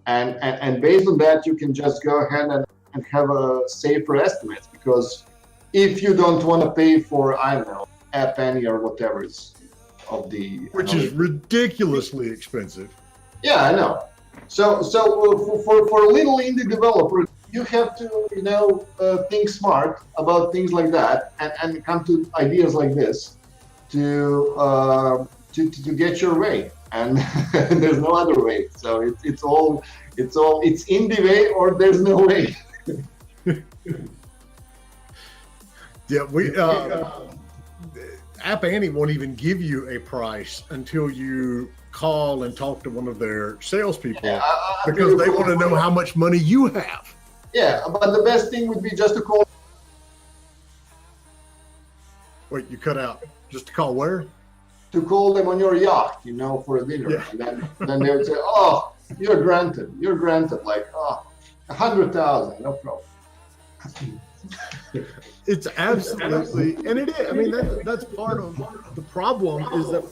And based on that, you can just go ahead and have a safer estimate, because if you don't want to pay for, App Annie or whatever is of the... Which is ridiculously expensive. Yeah, I know. So for a little indie developer, you have to, think smart about things like that and come to ideas like this to to get your way, and there's no other way. So it's indie way or there's no way. Yeah, App Annie won't even give you a price until you call and talk to one of their salespeople, because they want to know how much money you have. Yeah, but the best thing would be just to call. Wait, you cut out. Just to call where? To call them on your yacht, for a dinner. Yeah. And then they would say, "Oh, you're granted. You're granted. Like, 100,000, no problem." It's absolutely, and it is. I mean, that's part of the problem, is that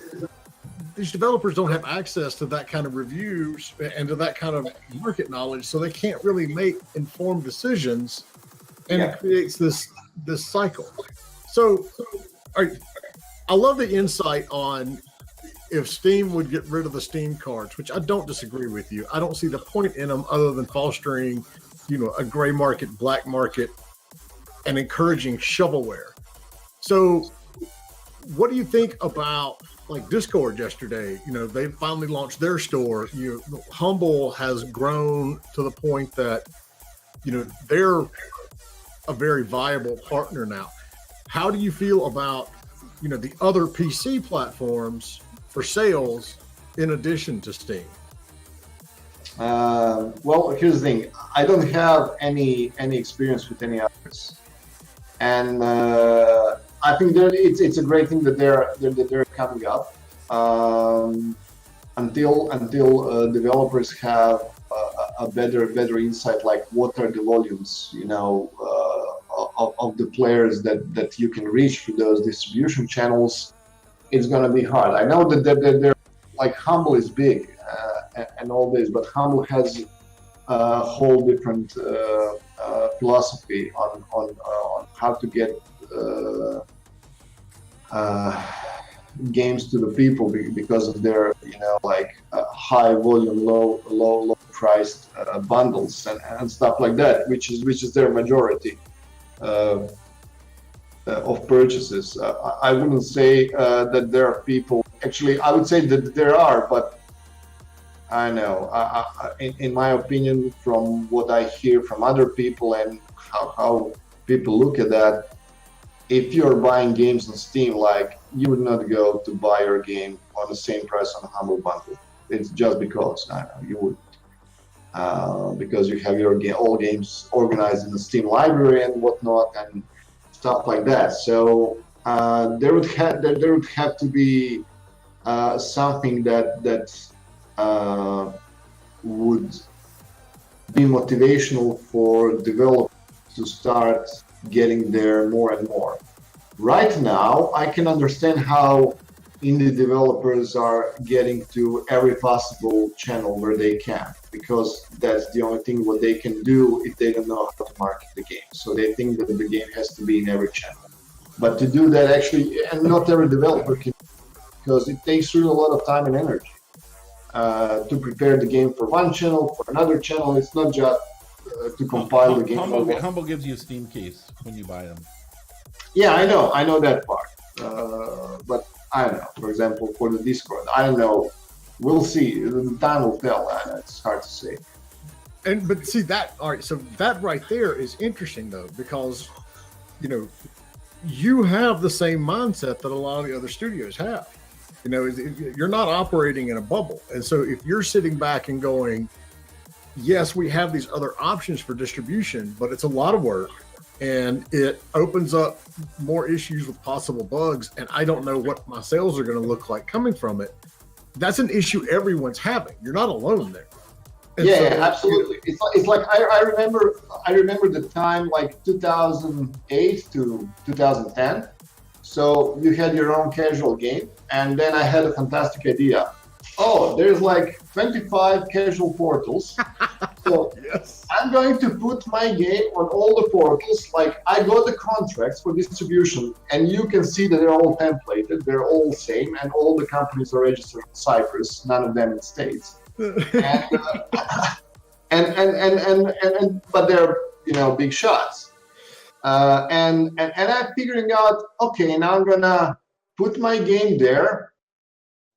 these developers don't have access to that kind of reviews and to that kind of market knowledge, so they can't really make informed decisions, and it creates this cycle. So, I love the insight on if Steam would get rid of the Steam cards, which I don't disagree with you. I don't see the point in them other than fostering, a gray market, black market, and encouraging shovelware. So what do you think about like Discord yesterday? They finally launched their store. Humble has grown to the point that, they're a very viable partner now. How do you feel about, the other PC platforms for sales in addition to Steam? Well, here's the thing. I don't have any experience with any others, and I think it's a great thing that they're coming up. Until developers have a better insight, like what are the volumes, of the players that you can reach through those distribution channels, it's going to be hard. I know that they're like Humble is big and all this, but Humble has a whole different philosophy on how to get games to the people because of their high volume, low priced bundles and stuff like that, which is their majority of purchases. I wouldn't say that there are people. Actually, I would say that there are, but I know, in my opinion, from what I hear from other people and how people look at that, if you're buying games on Steam, you would not go to buy your game on the same price on a Humble bundle. It's just because you wouldn't, because you have your all games organized in the Steam library and whatnot and stuff like that. So there would have to be something that would be motivational for developers to start getting there more and more. Right now, I can understand how indie developers are getting to every possible channel where they can, because that's the only thing what they can do if they don't know how to market the game. So they think that the game has to be in every channel. But to do that, actually, and not every developer can, because it takes really a lot of time and energy to prepare the game for one channel, for another channel. It's not just to compile the game. Humble gives you Steam keys when you buy them. Yeah, I know that part. But I don't know. For example, for the Discord, I don't know. We'll see. The time will tell. It's hard to say. But see that. All right. So that right there is interesting, though, because you have the same mindset that a lot of the other studios have. You're not operating in a bubble, and so if you're sitting back and going, yes, we have these other options for distribution, but it's a lot of work and it opens up more issues with possible bugs, and I don't know what my sales are going to look like coming from it. That's an issue everyone's having. You're not alone there. And yeah, absolutely. It's like I remember the time like 2008 to 2010. So you had your own casual game, and then I had a fantastic idea. Oh, there's like 25 casual portals. So yes. I'm going to put my game on all the portals. Like, I got the contracts for distribution, and you can see that they're all templated, they're all same, and all the companies are registered in Cyprus, none of them in States. But they're big shots. And I'm figuring out, okay, now I'm gonna put my game there,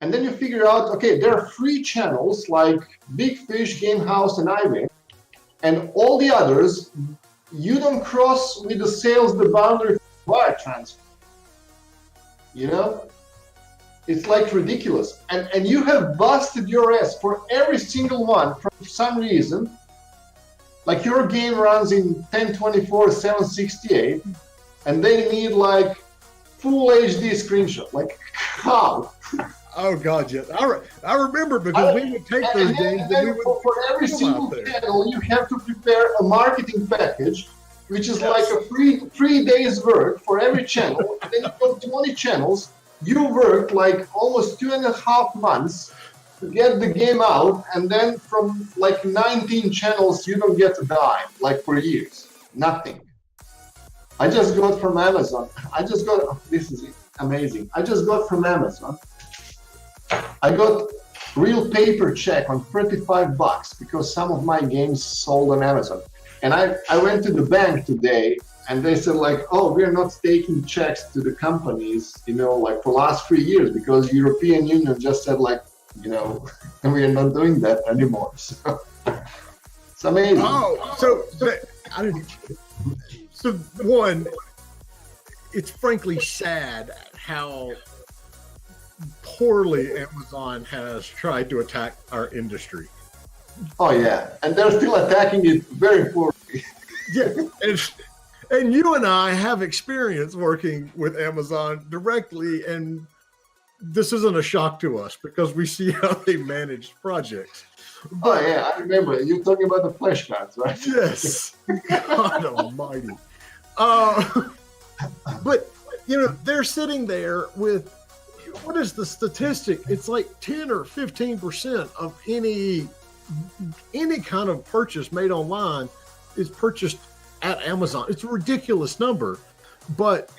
And then you figure out, okay, there are free channels like Big Fish, Game House, and iWin, and all the others, you don't cross with the sales the boundary for wire transfer. You know? It's like ridiculous. And you have busted your ass for every single one for some reason. Like your game runs in 1024, 768, and they need like full HD screenshot. Like, how? Oh God, yes. I remember because we would take those games and we would for every single channel you have to prepare a marketing package, which is like a 3 days work for every channel. And then you got 20 channels. You worked like almost 2.5 months to get the game out, and then from like 19 channels you don't get a dime, like for years. Nothing. I just got from Amazon. This is amazing. I just got from Amazon. I got real paper check on $35 because some of my games sold on Amazon. And I went to the bank today and they said like, oh, we're not taking checks to the companies, you know, like for the last 3 years because European Union just said like, you know, and we are not doing that anymore. So it's amazing. Oh, so one, it's frankly sad how poorly Amazon has tried to attack our industry. Oh yeah, and they're still attacking it very poorly. Yeah, and you and I have experience working with Amazon directly, and this isn't a shock to us because we see how they manage projects. But, oh yeah, I remember. You're talking about the flashcards, right? Yes. God almighty. But, you know, they're sitting there with, what is the statistic? It's like 10 or 15% of any kind of purchase made online is purchased at Amazon. It's a ridiculous number, but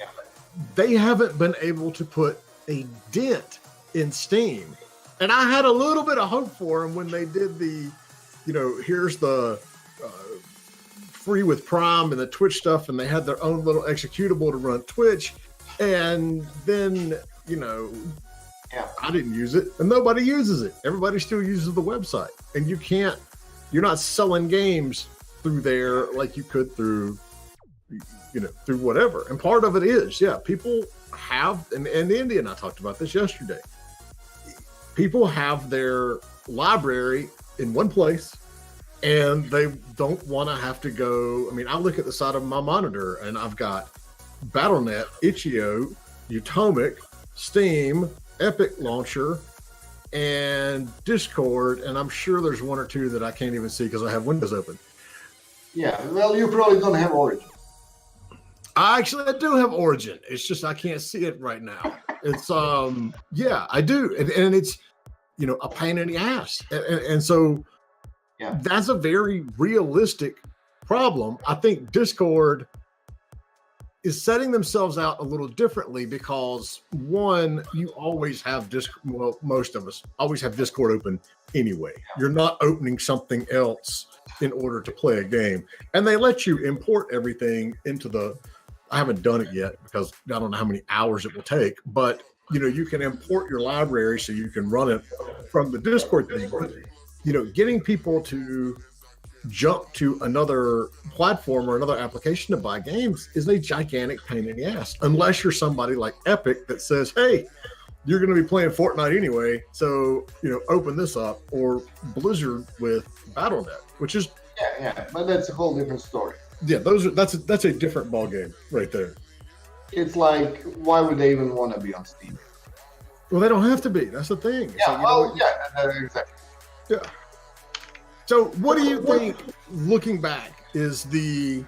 they haven't been able to put a dent in Steam. And I had a little bit of hope for them when they did the, you know, here's the free with Prime and the Twitch stuff, and they had their own little executable to run Twitch. And then, you know, I didn't use it, and nobody uses it. Everybody still uses the website, and you're not selling games through there like you could through, you know, through whatever. And part of it is, people have, and Indy and I talked about this yesterday, people have their library in one place, and they don't want to have to go. I mean, I look at the side of my monitor, and I've got Battle.net, Itch.io, Utomic, Steam, Epic Launcher, and Discord, and I'm sure there's one or two that I can't even see because I have Windows open. Yeah, well, you probably don't have Origin. I do have Origin. It's just I can't see it right now. It's I do, and it's, you know, a pain in the ass, and so that's a very realistic problem. I think Discord is setting themselves out a little differently because, one, you always have most of us always have Discord open anyway. You're not opening something else in order to play a game. And they let you import everything into I haven't done it yet because I don't know how many hours it will take, but you know, you can import your library so you can run it from the Discord thing. But, you know, getting people to jump to another platform or another application to buy games is a gigantic pain in the ass, unless you're somebody like Epic that says, hey, you're going to be playing Fortnite anyway, so, you know, open this up, or Blizzard with Battle.net, which is but that's a whole different story. That's a different ball game right there. It's like, why would they even want to be on Steam? Well, they don't have to be. That's the thing. Exactly. Yeah. So what do you think, looking back, is the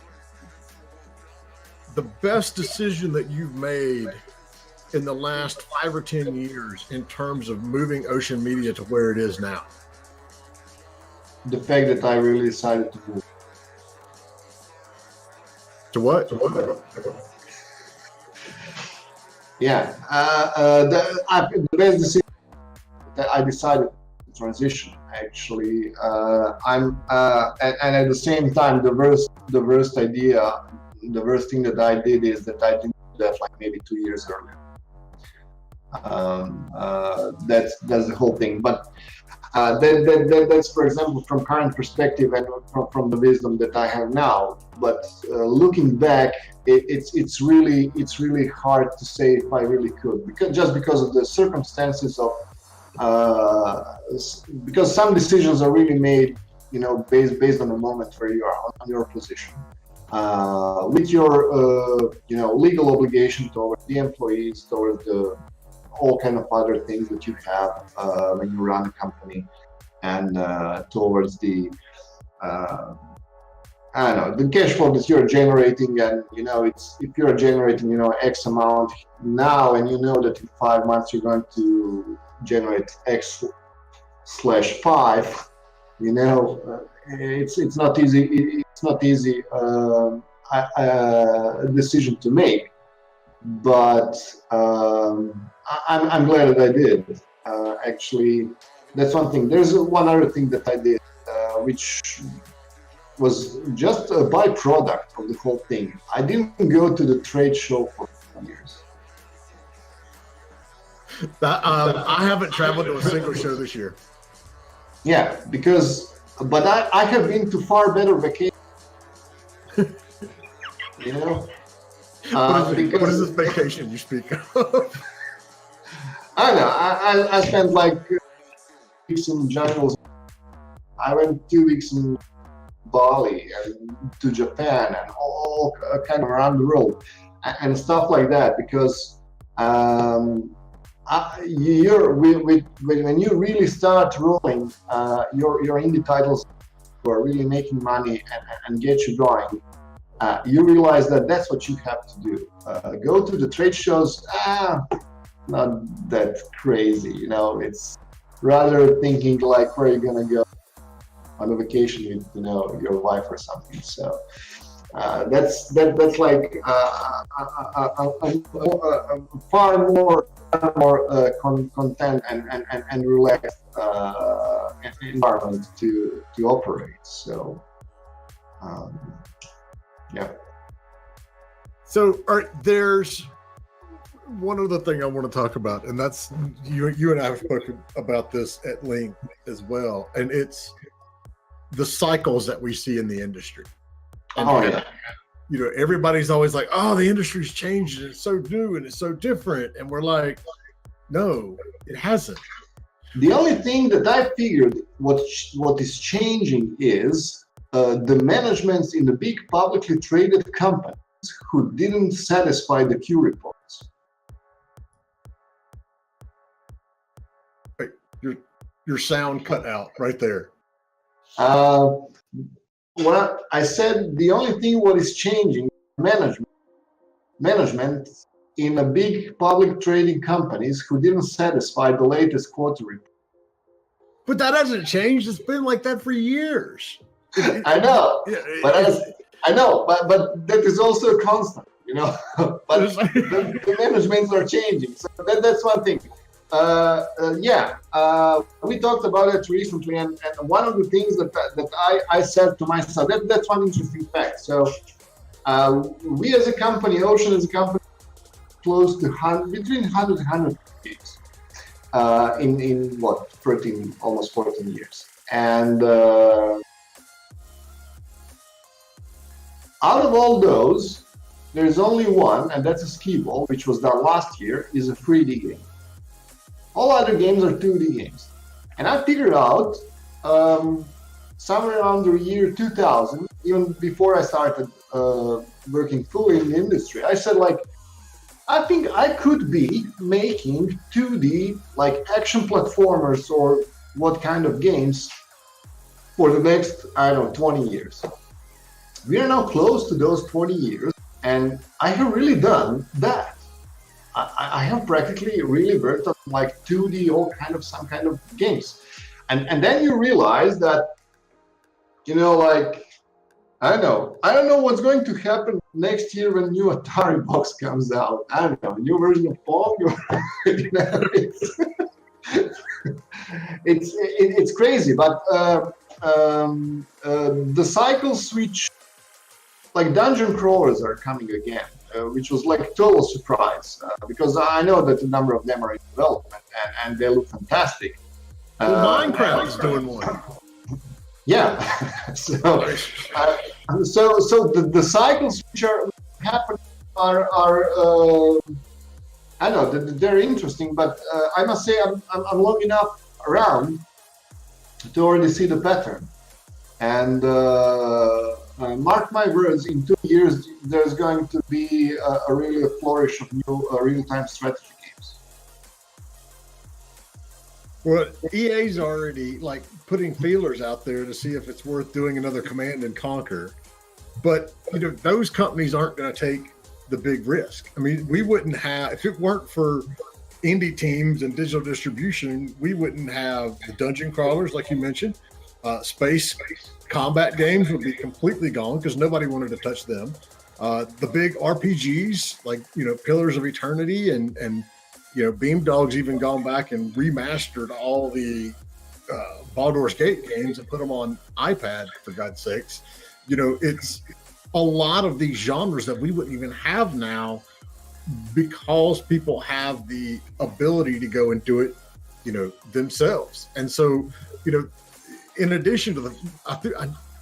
best decision that you've made in the last 5 or 10 years in terms of moving Ocean Media to where it is now? The fact that I really decided to move. To what? The best decision that I decided to transition. Actually, and at the same time, the worst thing that I did is that I didn't do that like maybe 2 years earlier. That's the whole thing. But that's, for example, from current perspective and from the wisdom that I have now. But looking back, it's really hard to say if I really could, because of the circumstances of because some decisions are really made, based on the moment where you are on your position, with your legal obligation towards the employees, towards the all kind of other things that you have when you run a company, and towards the the cash flow that you're generating. And if you're generating X amount now, and that in 5 months you're going to generate X/5, it's not easy. It's not easy decision to make. But I'm glad that I did. Actually, that's one thing. There's one other thing that I did, which was just a byproduct of the whole thing. I didn't go to the trade show for years. I haven't traveled to a single show this year. Yeah, but I have been to far better vacations. What is this vacation you speak of? I don't know. I spent like 2 weeks in jungles. I went 2 weeks in Bali and to Japan and all kind of around the world and stuff like that, because when you really start rolling your indie titles who are really making money and get you going, you realize that that's what you have to do. Go to the trade shows, not that crazy, it's rather thinking like where you're gonna go on a vacation with your wife or something. So that's like far more content and relaxed environment to operate. So yeah. So, all right, there's one other thing I want to talk about, and that's you and I have spoken about this at length as well, and it's the cycles that we see in the industry. And, everybody's always like, "Oh, the industry's changed, and it's so new and it's so different," and we're like, "No, it hasn't." The only thing that I figured what is changing is the managements in the big publicly traded companies who didn't satisfy the Q reports. Wait, your sound cut out right there. What I said, the only thing what is changing management in a big public trading companies who didn't satisfy the latest quarter report. But that hasn't changed. It's been like that for years. I know, but that is also constant, But the managements are changing, so that's one thing. We talked about it recently, and one of the things that I said to myself, that's one interesting fact. So we as a company, Ocean as a company, close to between 100 and 100 games in what, almost 14 years. And out of all those, there's only one, and that's a skee ball, which was done last year, is a 3D game. All other games are 2D games. And I figured out somewhere around the year 2000, even before I started working fully in the industry, I said, I think I could be making 2D action platformers or what kind of games for the next, 20 years. We are now close to those 20 years, and I have really done that. I have practically really worked on 2D, some kind of games. And then you realize that, I don't know what's going to happen next year when new Atari box comes out. I don't know, new version of Pong. It's crazy, but the cycle switch, dungeon crawlers are coming again. which was like a total surprise because I know that a number of them are in development and they look fantastic. Well, Minecraft is doing one. Yeah. So the cycles which are happening are I know that they're interesting, but I must say I'm long enough around to already see the pattern. And mark my words, in 2 years there's going to be a really flourish of new real-time strategy games. Well, EA's already like putting feelers out there to see if it's worth doing another Command and Conquer, but those companies aren't going to take the big risk. I mean, we wouldn't have, if it weren't for indie teams and digital distribution, we wouldn't have the dungeon crawlers like you mentioned. Space combat games would be completely gone because nobody wanted to touch them. The big RPGs like Pillars of Eternity and Beam Dog's even gone back and remastered all the Baldur's Gate games and put them on iPad, for God's sakes. It's a lot of these genres that we wouldn't even have now because people have the ability to go and do it, themselves. And so, in addition to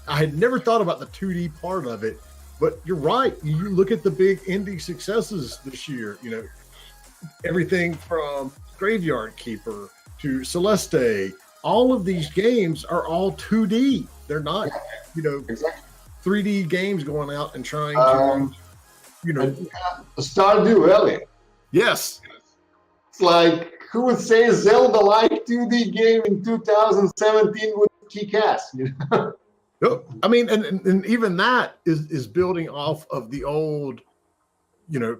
I had never thought about the 2D part of it, but you're right. You look at the big indie successes this year, everything from Graveyard Keeper to Celeste, all of these games are all 2D. They're not, Exactly. 3D games going out and trying to, Stardew Valley. Yes. It's like, who would say Zelda-like 2D game in 2017 would kick ass? I mean, and even that is building off of the old,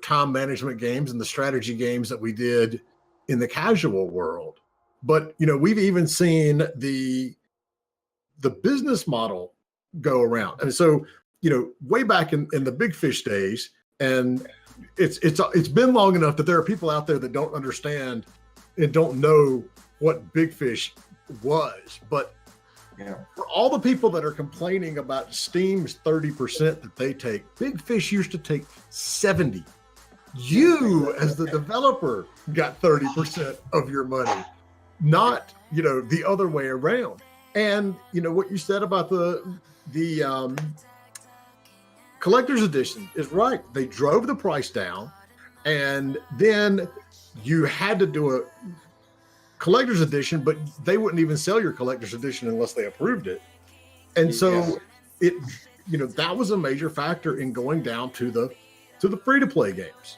time management games and the strategy games that we did in the casual world. But, we've even seen the business model go around. And so, way back in the Big Fish days, and it's been long enough that there are people out there that don't understand and don't know what Big Fish was. But for all the people that are complaining about Steam's 30% that they take, Big Fish used to take 70. You, as the developer, got 30% of your money, not the other way around. And what you said about the collector's edition is right. They drove the price down, and then you had to do a collector's edition, but they wouldn't even sell your collector's edition unless they approved it. And so that was a major factor in going down to the free-to-play games.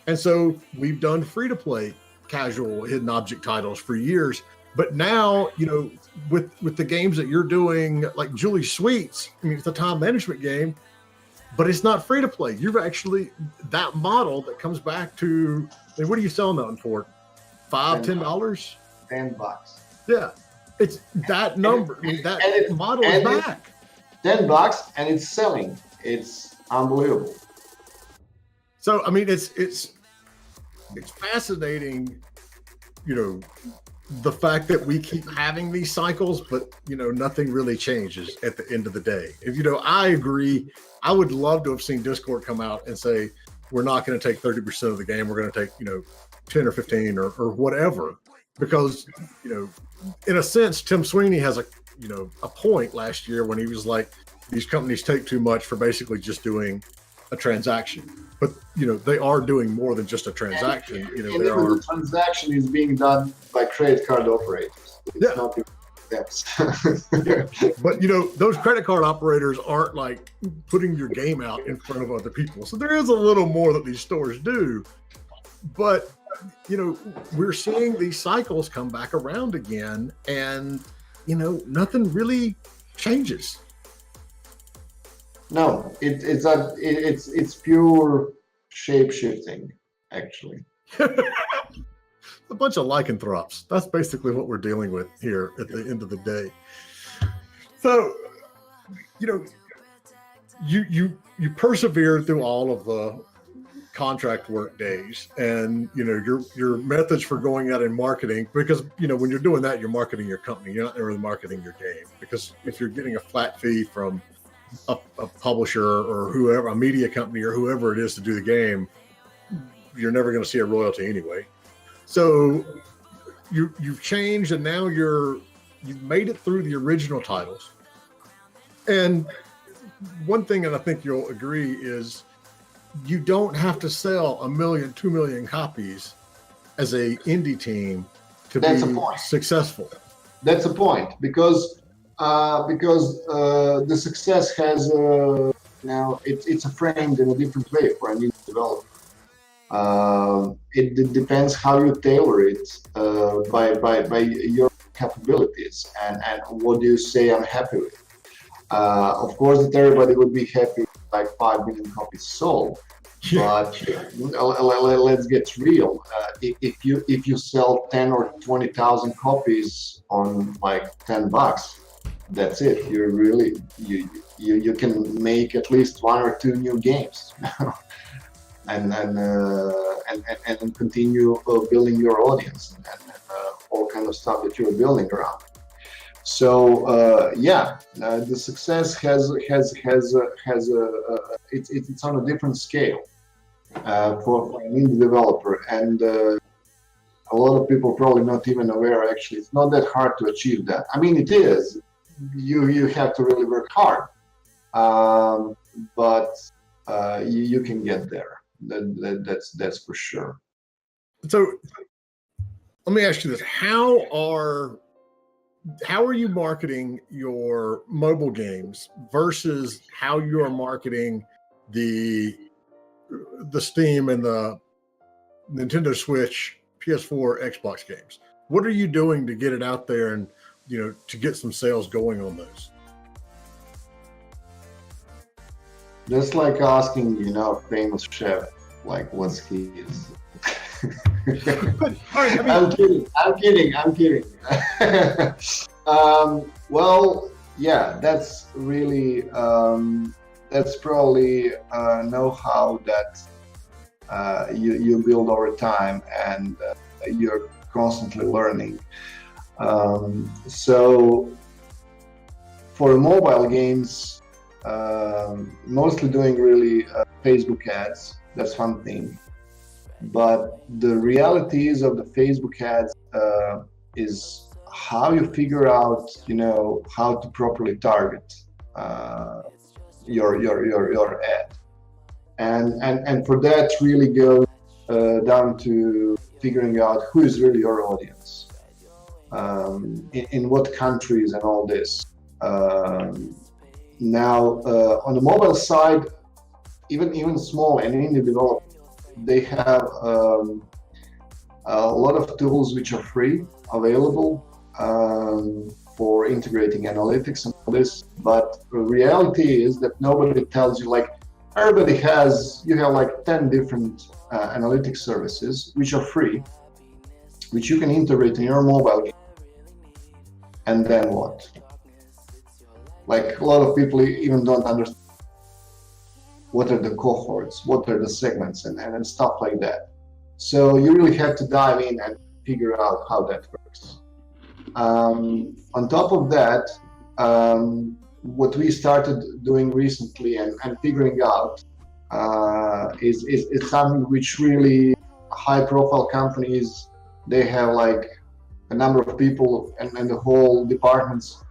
And so we've done free-to-play casual hidden object titles for years. But now, with the games that you're doing, like Julie's Sweets, I mean, it's a time management game, but it's not free to play. You've actually, that model that comes back to, what are you selling that one for? $10? $10. Yeah. It's that number. That model is back. $10 and it's selling. It's unbelievable. So, I mean, it's fascinating, the fact that we keep having these cycles, but nothing really changes at the end of the day. If I agree, I would love to have seen Discord come out and say, we're not going to take 30% of the game, we're going to take 10 or 15 or whatever, because in a sense Tim Sweeney has a point last year when he was like, these companies take too much for basically just doing a transaction. But they are doing more than just a transaction. The transaction is being done by credit card operators. It's not them. But those credit card operators aren't like putting your game out in front of other people. So there is a little more that these stores do. But we're seeing these cycles come back around again, and nothing really changes. No, it's pure shape shifting, actually. A bunch of lycanthropes. That's basically what we're dealing with here at the end of the day. So, you persevere through all of the contract work days, and your methods for going out and marketing, because when you're doing that, you're marketing your company. You're not really marketing your game, because if you're getting a flat fee from a publisher or whoever, a media company or whoever it is to do the game, you're never going to see a royalty anyway. So you've changed, and now you've made it through the original titles. And one thing that I think you'll agree is you don't have to sell 1 million, 2 million copies as a indie team to be successful. That's the point, because the success has now it's framed in a different way for an indie developer. It depends how you tailor it by your capabilities and what do you say I'm happy with. Of course, that everybody would be happy with like 5 million copies sold, but let's get real. If you sell 10 or 20,000 copies on like $10, that's it. You're really you can make at least 1 or 2 new games. And continue building your audience and all kind of stuff that you're building around. So the success it's on a different scale for an indie developer, and a lot of people probably not even aware. Actually, it's not that hard to achieve that. I mean, it is. You have to really work hard, but you can get there. That's for sure. So let me ask you this: How are you marketing your mobile games versus how you are marketing the Steam and the Nintendo Switch, PS4, Xbox games? What are you doing to get it out there and to get some sales going on those? Just like asking, a famous chef, like what's his. I'm kidding. Well, yeah, that's really that's probably know-how that you build over time, and you're constantly learning. So for mobile games, mostly doing really Facebook ads. That's one thing. But the realities of the Facebook ads is how you figure out, how to properly target your ad, and for that really goes down to figuring out who is really your audience, in what countries and all this. Now on the mobile side, even small and indie developers, they have a lot of tools which are free available for integrating analytics and all this, but the reality is that nobody tells you, like everybody you have like 10 different analytics services which are free, which you can integrate in your mobile game. And then what? Like a lot of people even don't understand what are the cohorts, what are the segments, and stuff like that. So you really have to dive in and figure out how that works. On top of that, what we started doing recently and figuring out is something which really high-profile companies, they have like a number of people and the whole departments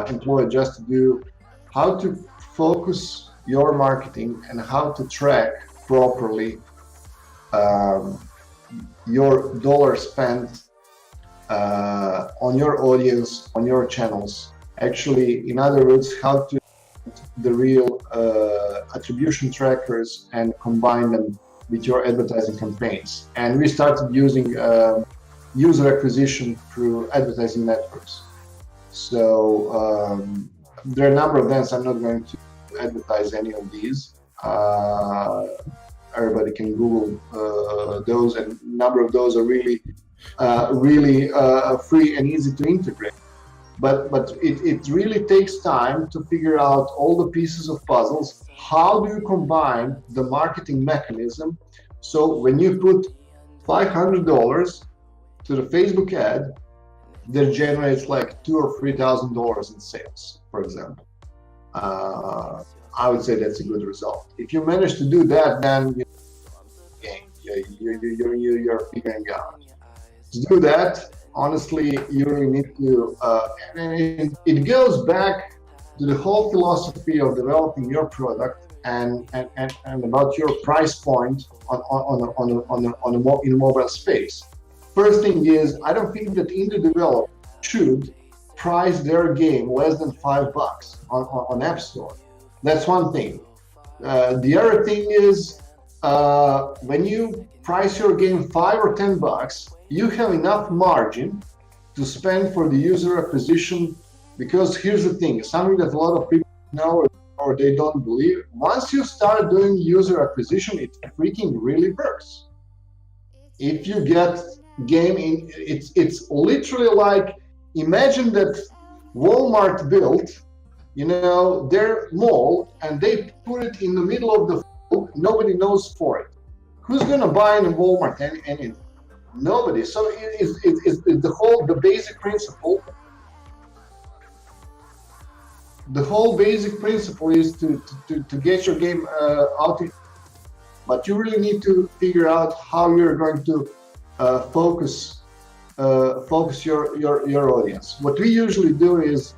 employed just to do how to focus your marketing and how to track properly your dollar spent on your audience, on your channels. Actually, in other words, how to the real attribution trackers and combine them with your advertising campaigns. And we started using user acquisition through advertising networks. So there are a number of them, so I'm not going to advertise any of these. Everybody can Google those, and a number of those are really free and easy to integrate. But it really takes time to figure out all the pieces of puzzles. How do you combine the marketing mechanism? So when you put $500 to the Facebook ad, that generates like $2,000 or $3,000 in sales, for example. I would say that's a good result. If you manage to do that, then you're figuring out. To do that, honestly, you really need to, and it goes back to the whole philosophy of developing your product and about your price point in a mobile space. First thing is, I don't think that indie developers should price their game less than $5 on App Store. That's one thing. The other thing is, when you price your game $5 or $10, you have enough margin to spend for the user acquisition. Because here's the thing, something that a lot of people know or they don't believe. Once you start doing user acquisition, it freaking really works. If you get game in, it's literally like, imagine that Walmart built, their mall, and they put it in the middle of the field. Nobody knows for it. Who's gonna buy in Walmart anything? Nobody. So it's the basic principle. The whole basic principle is to get your game out, but you really need to figure out how you're going to focus your audience. What we usually do is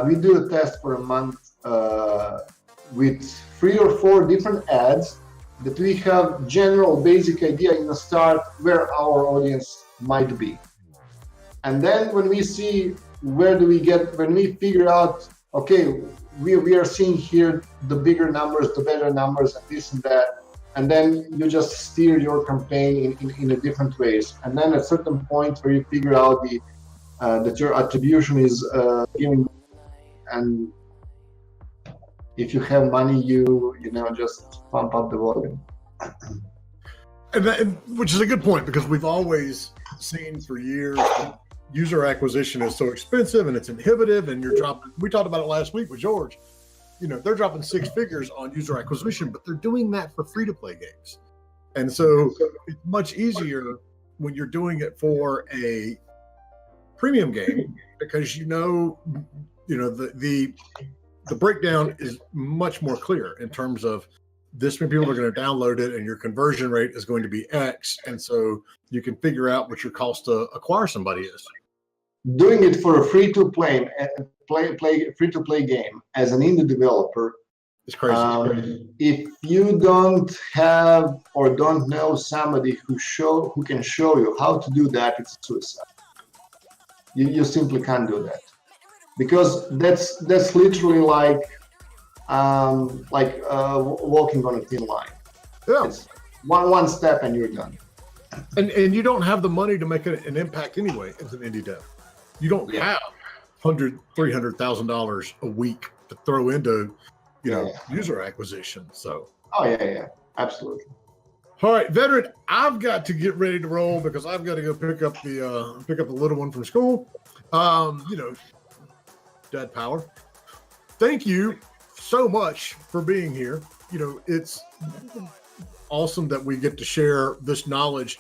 we do a test for a month with 3 or 4 different ads that we have general basic idea in the start where our audience might be. And then when we see when we figure out, okay, we are seeing here the bigger numbers, the better numbers, and this and that, and then you just steer your campaign in a different ways. And then at a certain point where you figure out that your attribution is giving, and if you have money, you just pump up the volume. And which is a good point, because we've always seen for years user acquisition is so expensive and it's inhibitive, and we talked about it last week with George. They're dropping 6 figures on user acquisition, but they're doing that for free-to-play games. And so it's much easier when you're doing it for a premium game, because the breakdown is much more clear in terms of this many people are going to download it and your conversion rate is going to be X. And so you can figure out what your cost to acquire somebody is. Doing it for a free-to-play game as an indie developer, it's crazy. If you don't have or don't know somebody who can show you how to do that, it's suicide. You simply can't do that, because that's literally like walking on a thin line. Yeah. It's one step and you're done. And you don't have the money to make an impact anyway as an indie dev. You don't have $300,000 a week to throw into, user acquisition. So. Oh yeah, absolutely. All right, Vedran, I've got to get ready to roll because I've got to go pick up the little one from school. Dad power. Thank you so much for being here. It's awesome that we get to share this knowledge.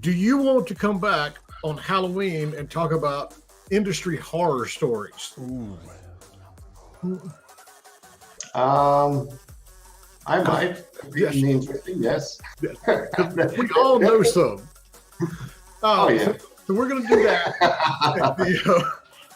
Do you want to come back on Halloween and talk about industry horror stories? Ooh. I might. Yes. Interesting, yes. We all know some. Oh yeah. So we're going to do that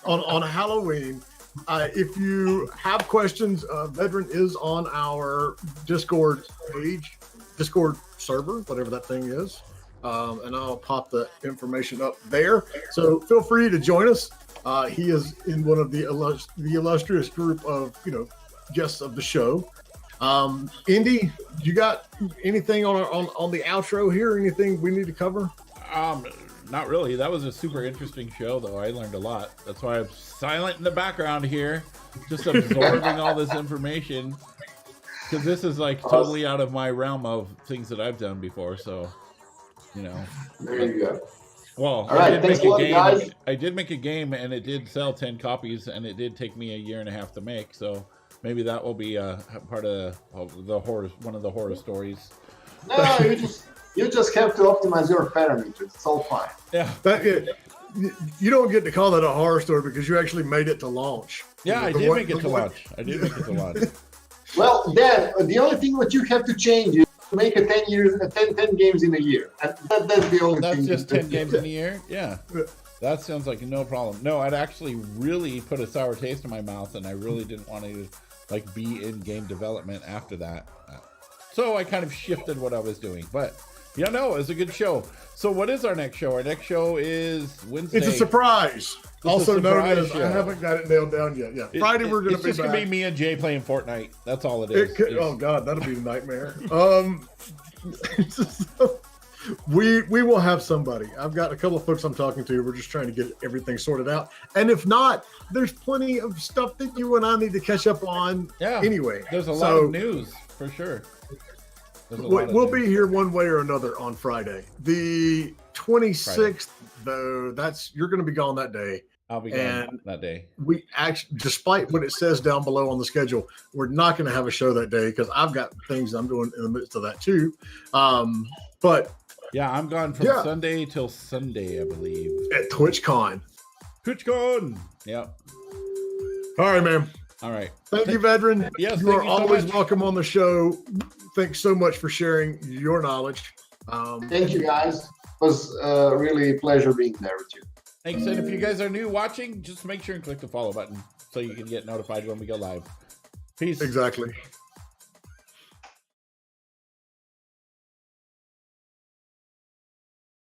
on Halloween. If you have questions, Vedran is on our Discord page, Discord server, whatever that thing is. And I'll pop the information up there. So feel free to join us. He is in one of the illustrious group of, guests of the show. Indy, you got anything on the outro here? Anything we need to cover? Not really. That was a super interesting show, though. I learned a lot. That's why I'm silent in the background here, just absorbing all this information, because this is like totally out of my realm of things that I've done before. So, There you go. Well, all right, thanks a lot, guys. I did make a game, and it did sell 10 copies, and it did take me a year and a half to make. So maybe that will be part of the horror, one of the horror stories. No, you just have to optimize your parameters. It's all fine. Yeah. You don't get to call that a horror story because you actually made it to launch. Yeah, I did make it to launch. I did make it to launch. Well, Dan, the only thing what you have to change is make a 10 games in a year. And that's the only thing. That's just 10 games in a year? Yeah. That sounds like no problem. No, I'd actually really put a sour taste in my mouth, and I really didn't want to like be in game development after that. So I kind of shifted what I was doing. But yeah, no, it was a good show. So what is our next show? Our next show is Wednesday. It's a surprise. Also known as show. I haven't got it nailed down yet. Yeah, Friday we're going to be It's just going to be me and Jay playing Fortnite. That's all it is. Oh God, that'll be a nightmare. We will have somebody. I've got a couple of folks I'm talking to. We're just trying to get everything sorted out. And if not, there's plenty of stuff that you and I need to catch up on. Yeah. Anyway, there's a lot of news for sure. We'll be here one way or another on Friday. The 26th, though, you're going to be gone that day. I'll be gone that day. We actually, despite what it says down below on the schedule, we're not going to have a show that day because I've got things I'm doing in the midst of that too. But yeah, I'm gone from Sunday till Sunday, I believe. At TwitchCon. TwitchCon. Yep. All right, man. All right. Thank you, Vedran. Yes, you are always welcome on the show. Thanks so much for sharing your knowledge. Thank you, guys. It was really a pleasure being there with you. Thanks. And if you guys are new watching, just make sure and click the follow button so you can get notified when we go live. Peace. Exactly.